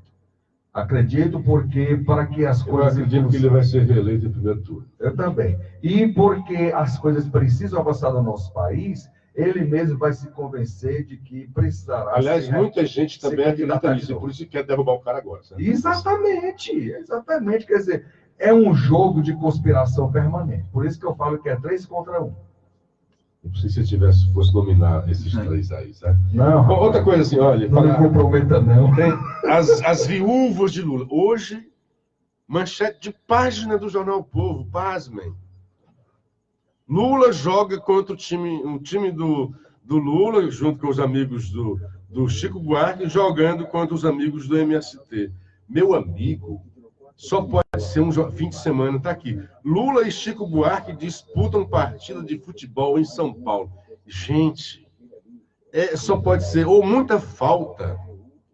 Acredito porque, para que as coisas... Eu acredito que ele vai ser reeleito em primeiro turno. Eu também. E porque as coisas precisam avançar no nosso país, ele mesmo vai se convencer de que precisará... Aliás, muita gente também acredita nisso, e por isso quer derrubar o cara agora. Sabe? Exatamente. Quer dizer, é um jogo de conspiração permanente. Por isso que eu falo que é 3 contra 1. Não sei se eu fosse nominar esses 3 aí, sabe? Não. Bom, outra coisa assim, olha... Não me comprometa, não. Tem as viúvas de Lula. Hoje, manchete de página do Jornal o Povo, pasmem. Lula joga contra um time do Lula, junto com os amigos do Chico Buarque, jogando contra os amigos do MST. Meu amigo, só pode ser um fim de semana, tá aqui. Lula e Chico Buarque disputam partida de futebol em São Paulo. Gente, só pode ser ou muita falta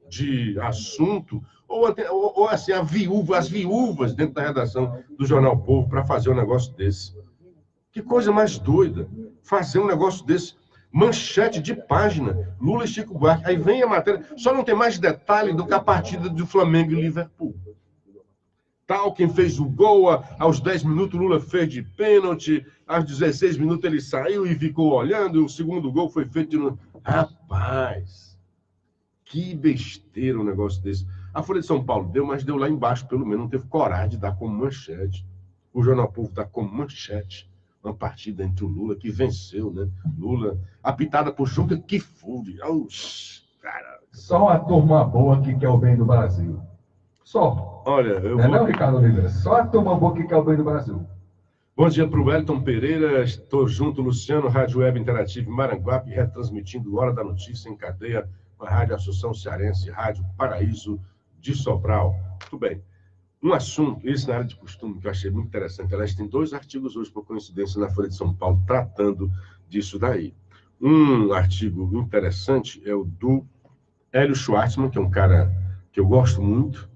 de assunto, ou assim, as viúvas dentro da redação do Jornal o Povo para fazer um negócio desse. Que coisa mais doida, fazer um negócio desse. Manchete de página, Lula e Chico Buarque. Aí vem a matéria, só não tem mais detalhe do que a partida do Flamengo e Liverpool. Tal, quem fez o gol, aos 10 minutos Lula fez de pênalti, aos 16 minutos ele saiu e ficou olhando, e o segundo gol foi feito de novo. Rapaz, que besteira um negócio desse. A Folha de São Paulo deu, mas deu lá embaixo, pelo menos, não teve coragem de dar como manchete. O Jornal Povo dá como manchete uma partida entre o Lula, que venceu, né? Lula, apitada por Juca Kfouri. Cara. Só a turma boa que quer o bem do Brasil. Só. Olha, eu vou... Não, Ricardo Oliveira? Só a turma boa que quer o bem do Brasil. Bom dia para o Wellington Pereira. Estou junto, Luciano, Rádio Web Interativa em Maranguape, retransmitindo Hora da Notícia em cadeia com a Rádio Associação Cearense, Rádio Paraíso de Sobral. Muito bem. Um assunto, esse na área de costume, que eu achei muito interessante. Aliás, tem 2 artigos hoje, por coincidência, na Folha de São Paulo, tratando disso daí. Um artigo interessante é o do Hélio Schwartzman, que é um cara que eu gosto muito.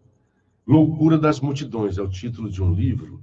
Loucura das Multidões, é o título de um livro.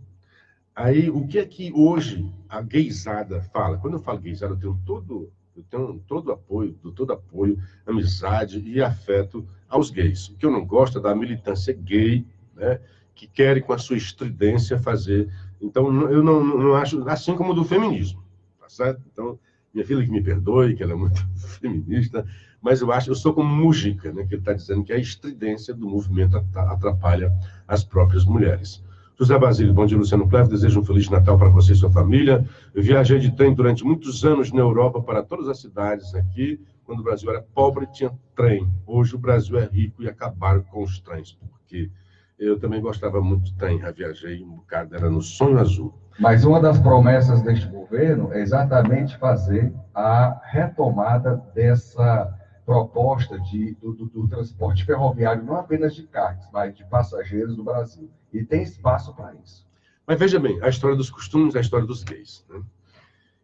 Aí, o que é que hoje a gaysada fala? Quando eu falo gaysada, eu tenho todo apoio, amizade e afeto aos gays. O que eu não gosto é da militância gay, né, que querem, com a sua estridência, fazer... Então, eu não acho... Assim como do feminismo, tá certo? Então, minha filha que me perdoe, que ela é muito feminista, mas eu sou como Mujica, né, que ele está dizendo que a estridência do movimento atrapalha as próprias mulheres. José Basílio, bom dia, Luciano Cleves, desejo um Feliz Natal para você e sua família. Eu viajei de trem durante muitos anos na Europa para todas as cidades aqui. Quando o Brasil era pobre, tinha trem. Hoje o Brasil é rico e acabaram com os trens, porque eu também gostava muito de trem, já viajei um bocado, era no Sonho Azul. Mas uma das promessas deste governo é exatamente fazer a retomada dessa proposta do transporte ferroviário, não apenas de cargas, mas de passageiros do Brasil. E tem espaço para isso. Mas veja bem, a história dos costumes, a história dos gays, né?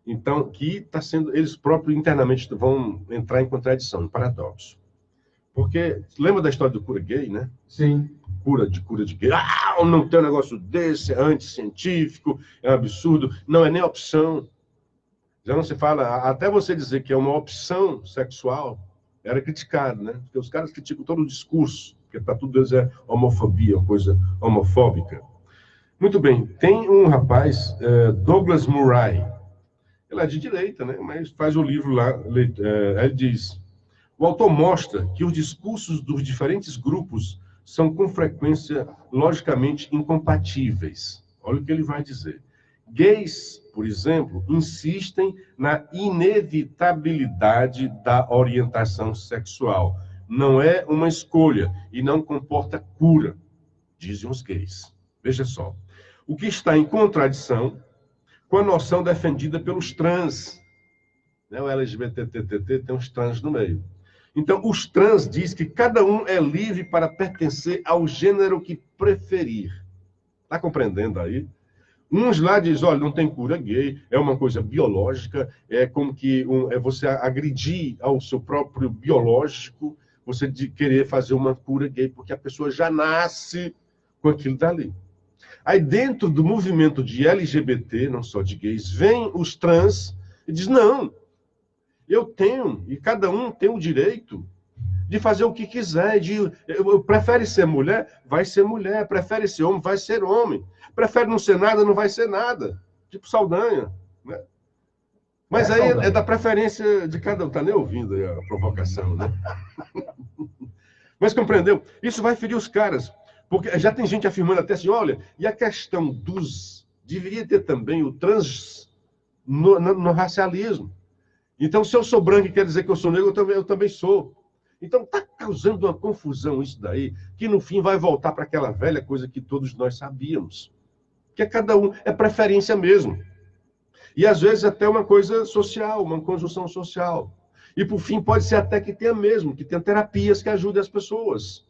Então, que está sendo, eles próprios internamente vão entrar em contradição, em paradoxo. Porque, lembra da história do cura gay, né? Sim. Cura de gay. Não tem um negócio desse, é anticientífico, é um absurdo, não é nem opção. Já não se fala, até você dizer que é uma opção sexual, era criticado, né? Porque os caras criticam todo o discurso porque para tudo Deus é homofobia, uma coisa homofóbica. Muito bem, tem um rapaz, Douglas Murray, ele é de direita, né? Mas faz o livro lá, ele diz: o autor mostra que os discursos dos diferentes grupos são com frequência logicamente incompatíveis. Olha o que ele vai dizer. Gays, por exemplo, insistem na inevitabilidade da orientação sexual. Não é uma escolha e não comporta cura, dizem os gays. Veja só. O que está em contradição com a noção defendida pelos trans. O LGBTTT tem uns trans no meio. Então, os trans diz que cada um é livre para pertencer ao gênero que preferir. Está compreendendo aí? Uns lá dizem, olha, não tem cura gay, é uma coisa biológica, é como que é você agredir ao seu próprio biológico, você de querer fazer uma cura gay, porque a pessoa já nasce com aquilo dali. Aí dentro do movimento de LGBT, não só de gays, vem os trans e diz, não, eu tenho, e cada um tem o direito de fazer o que quiser. Prefere ser mulher? Vai ser mulher. Prefere ser homem? Vai ser homem. Prefere não ser nada? Não vai ser nada. Tipo Saldanha. Né? Mas aí é da preferência de cada um. Está nem ouvindo aí a provocação, né? Mas compreendeu? Isso vai ferir os caras. Porque já tem gente afirmando até assim, olha, e a questão dos... Deveria ter também o trans no racialismo. Então, se eu sou branco e quer dizer que eu sou negro, eu também sou. Então, está causando uma confusão isso daí, que no fim vai voltar para aquela velha coisa que todos nós sabíamos. Que é cada um, é preferência mesmo. E às vezes até uma coisa social, uma conjunção social. E por fim pode ser até que tenha mesmo, que tenha terapias que ajudem as pessoas.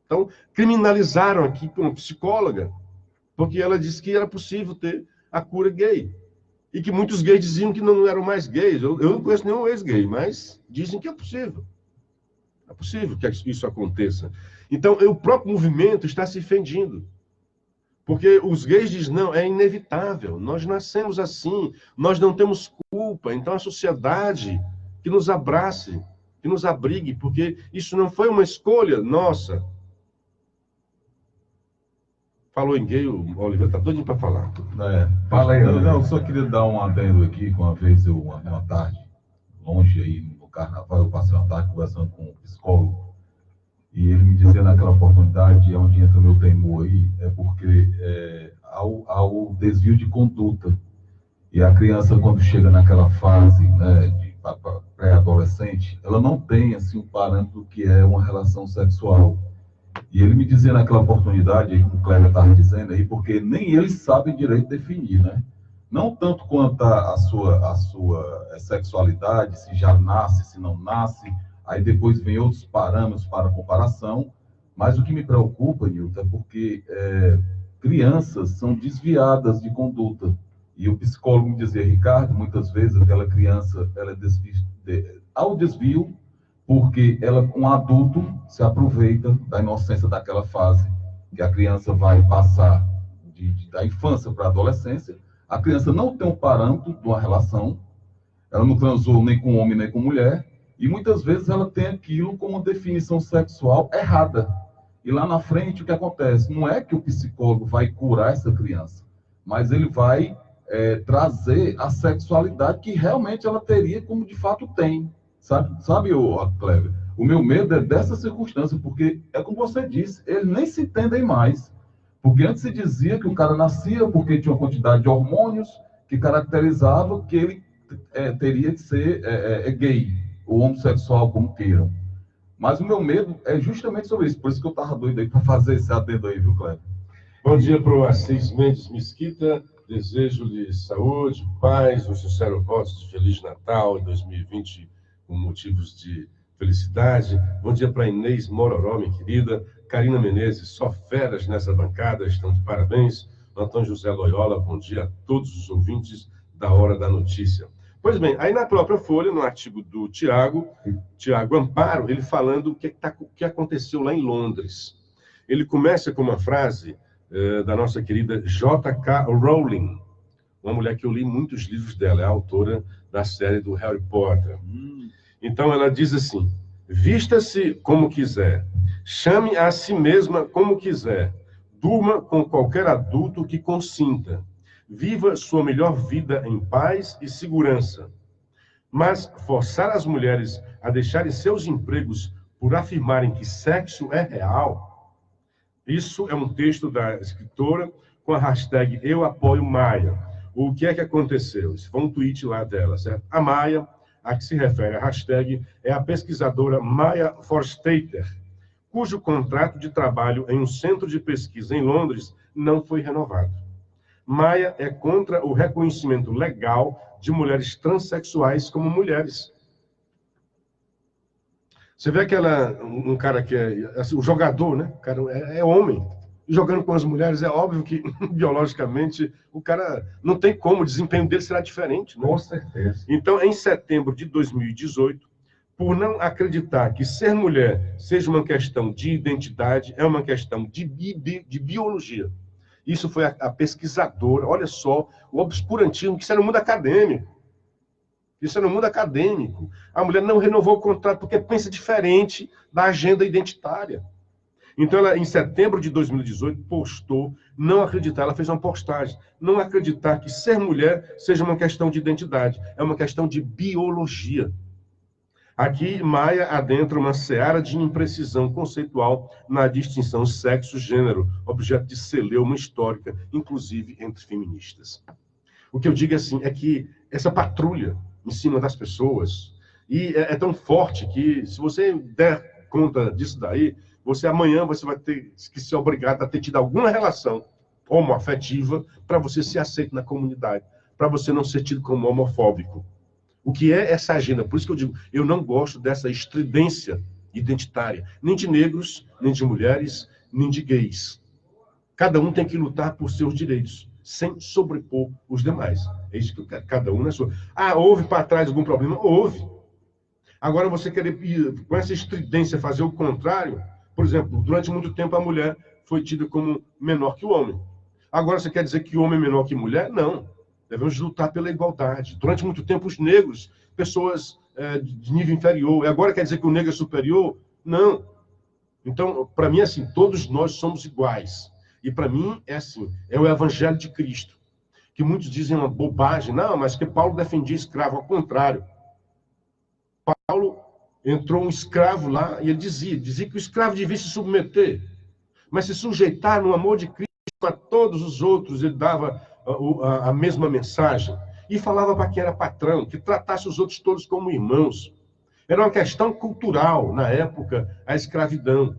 Então, criminalizaram aqui uma psicóloga, porque ela disse que era possível ter a cura gay. E que muitos gays diziam que não eram mais gays. Eu não conheço nenhum ex-gay, mas dizem que é possível. É possível que isso aconteça. Então, o próprio movimento está se defendendo. Porque os gays dizem, não, é inevitável. Nós nascemos assim, nós não temos culpa. Então, a sociedade que nos abrace, que nos abrigue, porque isso não foi uma escolha nossa. Falou em gay, o Oliveira está doidinho para falar. Fala aí. Não, eu só queria dar um adendo aqui, que uma vez uma tarde, longe aí no carnaval, eu passei uma tarde conversando com um psicólogo, e ele me dizia naquela oportunidade, onde entra o meu temor aí, é porque ao desvio de conduta. E a criança, quando chega naquela fase, né, de pré-adolescente, ela não tem assim, um parâmetro do que é uma relação sexual. E ele me dizia naquela oportunidade, como o Cléber estava dizendo aí, porque nem eles sabem direito definir, né? Não tanto quanto a sua sexualidade, se já nasce, se não nasce, aí depois vem outros parâmetros para comparação, mas o que me preocupa, Nilton, é porque crianças são desviadas de conduta. E o psicólogo me dizia, Ricardo, muitas vezes aquela criança, ela é ao desvio, porque um adulto se aproveita da inocência daquela fase, que a criança vai passar da infância para a adolescência. A criança não tem um parâmetro de uma relação, ela não transou nem com homem nem com mulher, e muitas vezes ela tem aquilo como uma definição sexual errada. E lá na frente o que acontece? Não é que o psicólogo vai curar essa criança, mas ele vai trazer a sexualidade que realmente ela teria como de fato tem. Sabe, Cléber? O meu medo é dessa circunstância, porque é como você disse, eles nem se entendem mais. Porque antes se dizia que o cara nascia porque tinha uma quantidade de hormônios que caracterizava que ele teria que ser gay, ou homossexual, como queiram. Mas o meu medo é justamente sobre isso. Por isso que eu estava doido aí para fazer esse adendo aí, viu, Cléber? Bom dia para o Assis Mendes Mesquita. Desejo-lhe saúde, paz, um sincero voto de Feliz Natal em 2020, com motivos de felicidade. Bom dia para Inês Mororó, minha querida. Karina Menezes, só feras nessa bancada, estão de parabéns. Antônio José Loyola, bom dia a todos os ouvintes da Hora da Notícia. Pois bem, aí na própria Folha, no artigo do Tiago Amparo, ele falando o que aconteceu lá em Londres. Ele começa com uma frase da nossa querida J.K. Rowling, uma mulher que eu li muitos livros dela, é a autora da série do Harry Potter. Então ela diz assim, Vista-se como quiser, chame a si mesma como quiser, durma com qualquer adulto que consinta, viva sua melhor vida em paz e segurança. Mas forçar as mulheres a deixarem seus empregos por afirmarem que sexo é real, isso é um texto da escritora com a hashtag Eu Apoio Maia. O que é que aconteceu? Isso foi um tweet lá dela, certo? A Maia, a que se refere a hashtag, é a pesquisadora Maia Forstater, cujo contrato de trabalho em um centro de pesquisa em Londres não foi renovado. Maia é contra o reconhecimento legal de mulheres transexuais como mulheres. Você vê um cara que é assim, o jogador, né? O cara é homem. E jogando com as mulheres, é óbvio que, biologicamente, o cara não tem como, o desempenho dele será diferente. Né? Com certeza. Então, em setembro de 2018, por não acreditar que ser mulher seja uma questão de identidade, é uma questão de biologia. Isso foi a pesquisadora, olha só, o obscurantismo, que isso é no mundo acadêmico. Isso é no mundo acadêmico. A mulher não renovou o contrato porque pensa diferente da agenda identitária. Então, ela, em setembro de 2018, postou, não acreditar, ela fez uma postagem, não acreditar que ser mulher seja uma questão de identidade, é uma questão de biologia. Aqui, Maia adentra uma seara de imprecisão conceitual na distinção sexo-gênero, objeto de celeuma histórica, inclusive entre feministas. O que eu digo assim, é que essa patrulha em cima das pessoas, e é tão forte que, se você der conta disso daí, amanhã você vai ter que ser obrigado a ter tido alguma relação homoafetiva para você ser aceito na comunidade, para você não ser tido como homofóbico. O que é essa agenda? Por isso que eu digo, eu não gosto dessa estridência identitária, nem de negros, nem de mulheres, nem de gays. Cada um tem que lutar por seus direitos, sem sobrepor os demais. É isso que eu quero, cada um na sua. Ah, houve para trás algum problema? Houve. Agora, você querer, com essa estridência, fazer o contrário, por exemplo, durante muito tempo a mulher foi tida como menor que o homem. Agora, você quer dizer que o homem é menor que a mulher? Não. Devemos lutar pela igualdade. Durante muito tempo, os negros, pessoas de nível inferior. E agora quer dizer que o negro é superior? Não. Então, para mim, é assim, todos nós somos iguais. E para mim, é assim, é o evangelho de Cristo. Que muitos dizem uma bobagem. Não, mas que Paulo defendia escravo. Ao contrário. Paulo entrou um escravo lá e ele dizia que o escravo devia se submeter. Mas se sujeitar no amor de Cristo a todos os outros, ele dava a mesma mensagem. E falava para quem era patrão, que tratasse os outros todos como irmãos. Era uma questão cultural, na época, a escravidão.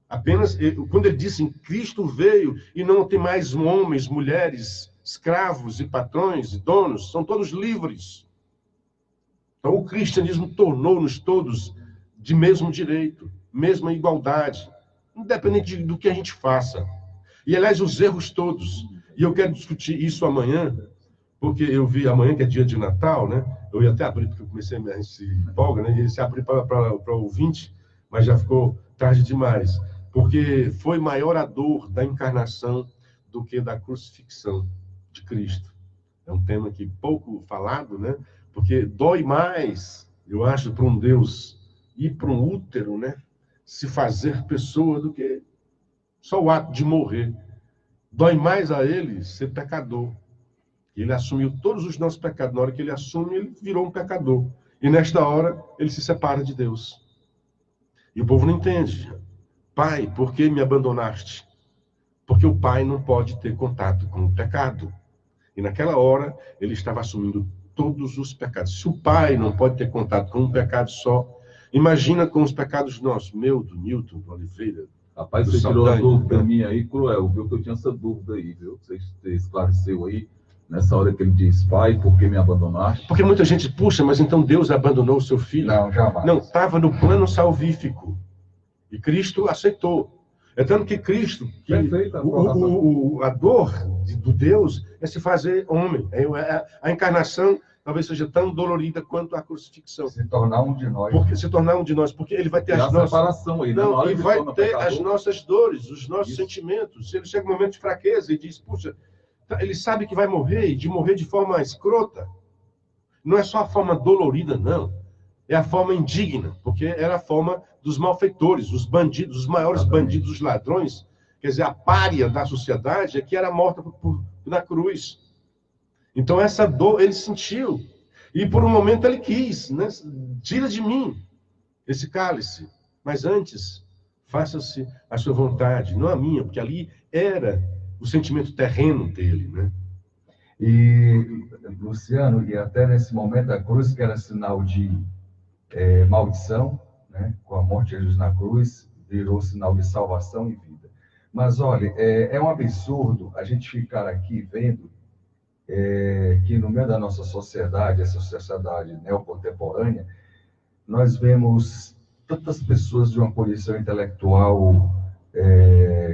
Apenas, quando ele disse, Cristo veio e não tem mais homens, mulheres, escravos e patrões e donos, são todos livres. Então, o cristianismo tornou-nos todos de mesmo direito, mesma igualdade, independente do que a gente faça. E, aliás, os erros todos. E eu quero discutir isso amanhã, porque eu vi amanhã, que é dia de Natal, né? Eu ia até abrir, porque eu comecei a se empolga, né? E se abrir para ouvinte, mas já ficou tarde demais. Porque foi maior a dor da encarnação do que da crucifixão de Cristo. É um tema que pouco falado, né? Porque dói mais, eu acho, para um Deus ir para um útero, né? Se fazer pessoa do que só o ato de morrer. Dói mais a ele ser pecador. Ele assumiu todos os nossos pecados. Na hora que ele assume, ele virou um pecador. E nesta hora, ele se separa de Deus. E o povo não entende. Pai, por que me abandonaste? Porque o pai não pode ter contato com o pecado. E naquela hora, ele estava assumindo todos os pecados. Se o pai não pode ter contato com um pecado só, imagina com os pecados nossos. Meu, do Newton, do Oliveira. Rapaz, você tirou a dúvida minha aí, cruel, viu? Que eu tinha essa dúvida aí, viu? Você esclareceu aí, nessa hora que ele diz, pai, por que me abandonaste? Porque muita gente, puxa, mas então Deus abandonou o seu filho? Não, jamais. Não, estava no plano salvífico. E Cristo aceitou. É tanto que Cristo, a dor do Deus é se fazer homem. A encarnação talvez seja tão dolorida quanto a crucifixão. Se tornar um de nós. Se tornar um de nós, porque ele vai ter as nossas... separação aí, né? Não, e vai ter as nossas dores, os nossos sentimentos. Se ele chega um momento de fraqueza e diz, puxa, ele sabe que vai morrer, e de morrer de forma escrota. Não é só a forma dolorida, não. É a forma indigna, porque era a forma dos malfeitores, os bandidos, os maiores bandidos, os ladrões. Quer dizer, a pária da sociedade é que era morta na cruz. Então, essa dor ele sentiu. E por um momento ele quis, né? Tira de mim esse cálice. Mas antes, faça-se a sua vontade, não a minha, porque ali era o sentimento terreno dele, né? E, Luciano, e até nesse momento a cruz, que era sinal de maldição, né? Com a morte de Jesus na cruz, virou sinal de salvação e vida. Mas, olha, é um absurdo a gente ficar aqui vendo que no meio da nossa sociedade, essa sociedade neocontemporânea, nós vemos tantas pessoas de uma posição intelectual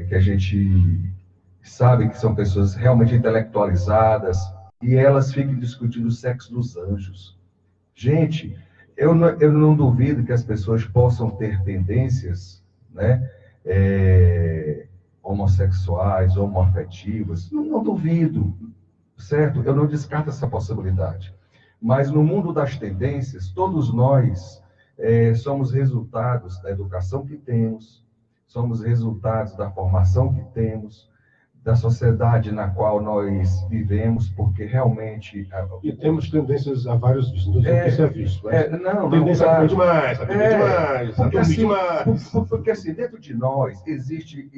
que a gente sabe que são pessoas realmente intelectualizadas, e elas ficam discutindo o sexo dos anjos. Gente, eu não duvido que as pessoas possam ter tendências, né, homossexuais, homoafetivas, não duvido, certo? Eu não descarto essa possibilidade. Mas no mundo das tendências, todos nós somos resultados da educação que temos, somos resultados da formação que temos, da sociedade na qual nós vivemos, porque realmente... E temos tendências a vários vícios, não sei se é vício, mas tendência a beber demais, a beber demais, a dormir demais. Porque assim, dentro de nós existe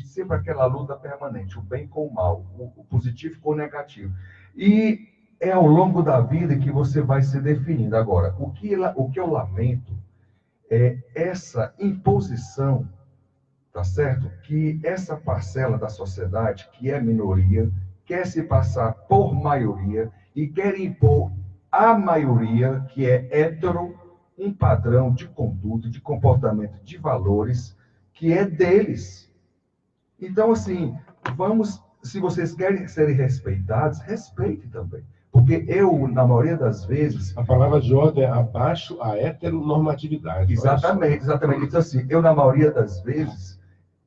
sempre aquela luta permanente, o bem com o mal, o positivo com o negativo. E é ao longo da vida que você vai se definindo. Agora, o que eu lamento é essa imposição, tá certo? Que essa parcela da sociedade, que é minoria, quer se passar por maioria e quer impor à maioria, que é hétero, um padrão de conduta, de comportamento, de valores, que é deles. Então, assim, se vocês querem serem respeitados, respeite também. Porque eu, na maioria das vezes... A palavra de ordem é abaixo a heteronormatividade. Exatamente. Então, assim, eu, na maioria das vezes,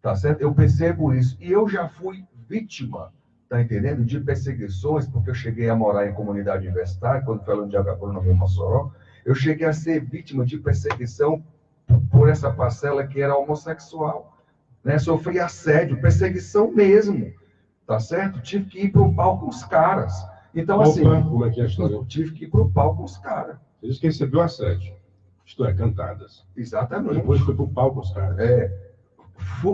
tá certo? Eu percebo isso. E eu já fui vítima, tá entendendo? De perseguições, porque eu cheguei a morar em comunidade universitária, quando falando de agronomia em Mossoró, eu cheguei a ser vítima de perseguição por essa parcela que era homossexual, né? Sofri assédio, perseguição mesmo, tá certo? Tive que ir para o pau com os caras. Então, assim... Como é que é a história? Eu tive que ir para o pau com os caras. Você disse que recebeu assédio. Isto é, cantadas. Exatamente. Depois foi para o pau com os caras.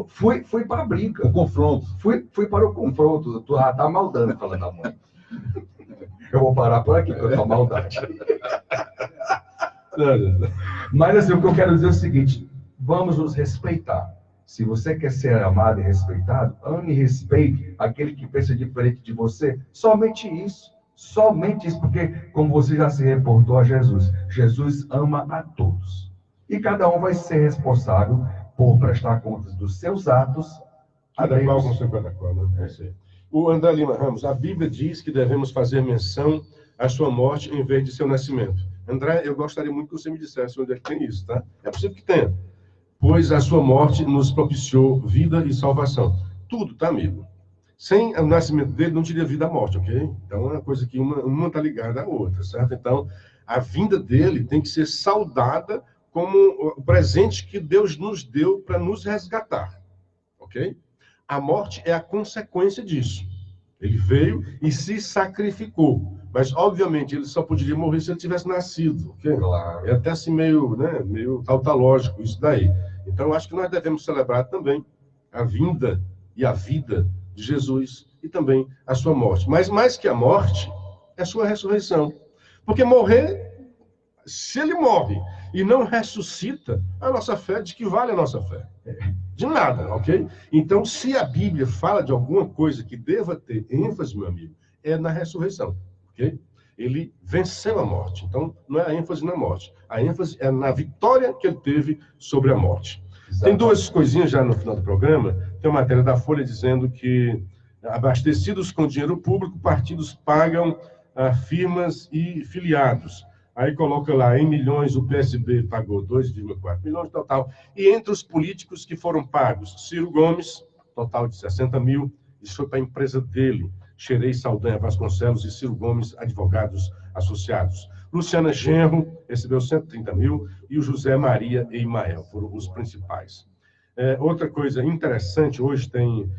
Fui para a briga. O confronto. Fui para o confronto. Tu já tá maldando, falando da mãe. Eu vou parar por aqui, porque eu tô maldade. Mas, assim, o que eu quero dizer é o seguinte: vamos nos respeitar. Se você quer ser amado e respeitado, ame e respeite aquele que pensa diferente de você. Somente isso. Somente isso, porque, como você já se reportou a Jesus, Jesus ama a todos. E cada um vai ser responsável por prestar contas dos seus atos. Cada qual com seu cada qual, né? O André Lima Ramos, a Bíblia diz que devemos fazer menção à sua morte em vez de seu nascimento. André, eu gostaria muito que você me dissesse onde é que tem isso, tá? É possível que tenha. Pois a sua morte nos propiciou vida e salvação. Tudo, tá, amigo? Sem o nascimento dele, não teria vida à morte, ok? Então, é uma coisa que uma está ligada à outra, certo? Então, a vinda dele tem que ser saudada como o presente que Deus nos deu para nos resgatar, ok? A morte é a consequência disso. Ele veio e se sacrificou. Mas, obviamente, ele só poderia morrer se ele tivesse nascido, ok? Claro. É até assim meio tautológico isso daí. Então, eu acho que nós devemos celebrar também a vinda e a vida de Jesus e também a sua morte. Mas mais que a morte, é a sua ressurreição. Porque morrer, se ele morre e não ressuscita, a nossa fé, de que vale a nossa fé? De nada, ok? Então, se a Bíblia fala de alguma coisa que deva ter ênfase, meu amigo, é na ressurreição, ok? Ele venceu a morte. Então, não é a ênfase na morte. A ênfase é na vitória que ele teve sobre a morte. Exatamente. Tem duas coisinhas já no final do programa. Tem uma matéria da Folha dizendo que, abastecidos com dinheiro público, partidos pagam firmas e filiados. Aí coloca lá, em milhões, o PSB pagou 2,4 milhões total. E entre os políticos que foram pagos, Ciro Gomes, total de 60 mil, isso foi para a empresa dele, Xerez Saldanha Vasconcelos e Ciro Gomes, advogados associados. Luciana Genro recebeu 130 mil e o José Maria Eimael foram os principais. Outra coisa interessante, hoje tem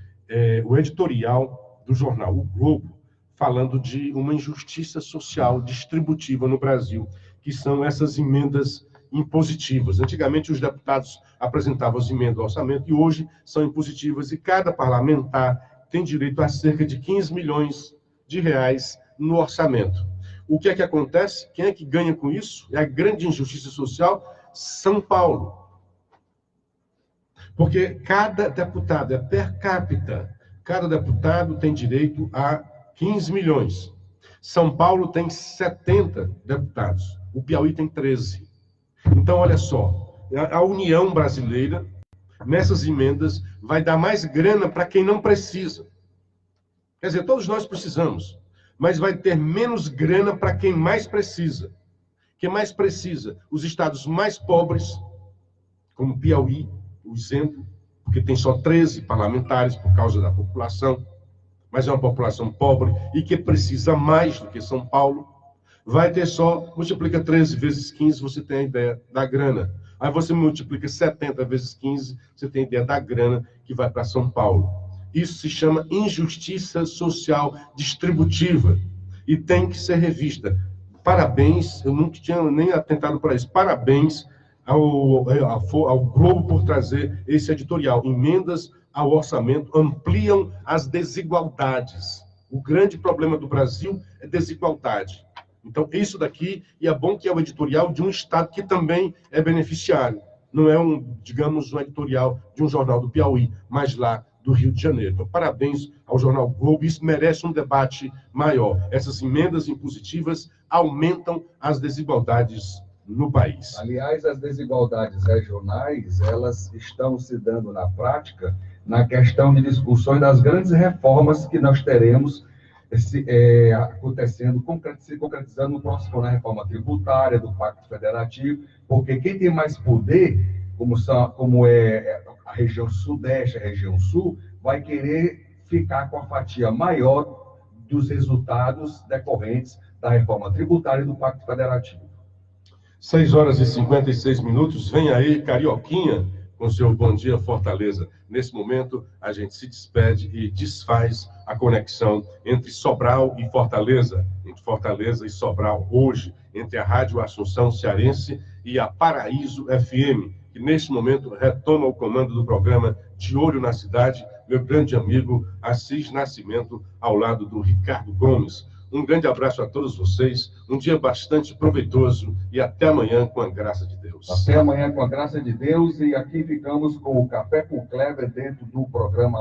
o editorial do jornal O Globo, falando de uma injustiça social distributiva no Brasil, que são essas emendas impositivas. Antigamente, os deputados apresentavam as emendas ao orçamento e hoje são impositivas, e cada parlamentar tem direito a cerca de 15 milhões de reais no orçamento. O que é que acontece? Quem é que ganha com isso? É a grande injustiça social, São Paulo. Porque cada deputado é per capita. Cada deputado tem direito a 15 milhões. São Paulo tem 70 deputados. O Piauí tem 13. Então, olha só, a União Brasileira, nessas emendas, vai dar mais grana para quem não precisa. Quer dizer, todos nós precisamos, mas vai ter menos grana para quem mais precisa. Quem mais precisa? Os estados mais pobres, como Piauí, o exemplo, porque tem só 13 parlamentares por causa da população, mas é uma população pobre e que precisa mais do que São Paulo. Vai ter só, multiplica 13 vezes 15, você tem a ideia da grana. Aí você multiplica 70 vezes 15, você tem a ideia da grana que vai para São Paulo. Isso se chama injustiça social distributiva e tem que ser revista. Parabéns, eu nunca tinha nem atentado para isso, parabéns ao Globo por trazer esse editorial. Emendas ao orçamento ampliam as desigualdades. O grande problema do Brasil é desigualdade. Então, isso daqui, e é bom que é o editorial de um estado que também é beneficiário. Não é digamos, um editorial de um jornal do Piauí, mas lá do Rio de Janeiro. Então, parabéns ao jornal Globo, isso merece um debate maior. Essas emendas impositivas aumentam as desigualdades no país. Aliás, as desigualdades regionais, elas estão se dando na prática na questão de discussões das grandes reformas que nós teremos acontecendo, se concretizando no próximo, na reforma tributária, do Pacto Federativo, porque quem tem mais poder, como é a região sudeste, a região sul, vai querer ficar com a fatia maior dos resultados decorrentes da reforma tributária e do Pacto Federativo. 6 horas e 56 minutos, vem aí Carioquinha com seu Bom Dia Fortaleza. Nesse momento, a gente se despede e desfaz a conexão entre Sobral e Fortaleza, entre Fortaleza e Sobral, hoje, entre a Rádio Assunção Cearense e a Paraíso FM, que neste momento retoma o comando do programa De Olho na Cidade, meu grande amigo Assis Nascimento, ao lado do Ricardo Gomes. Um grande abraço a todos vocês, um dia bastante proveitoso e até amanhã com a graça de Deus. Até amanhã com a graça de Deus, e aqui ficamos com o Café com Kleber dentro do programa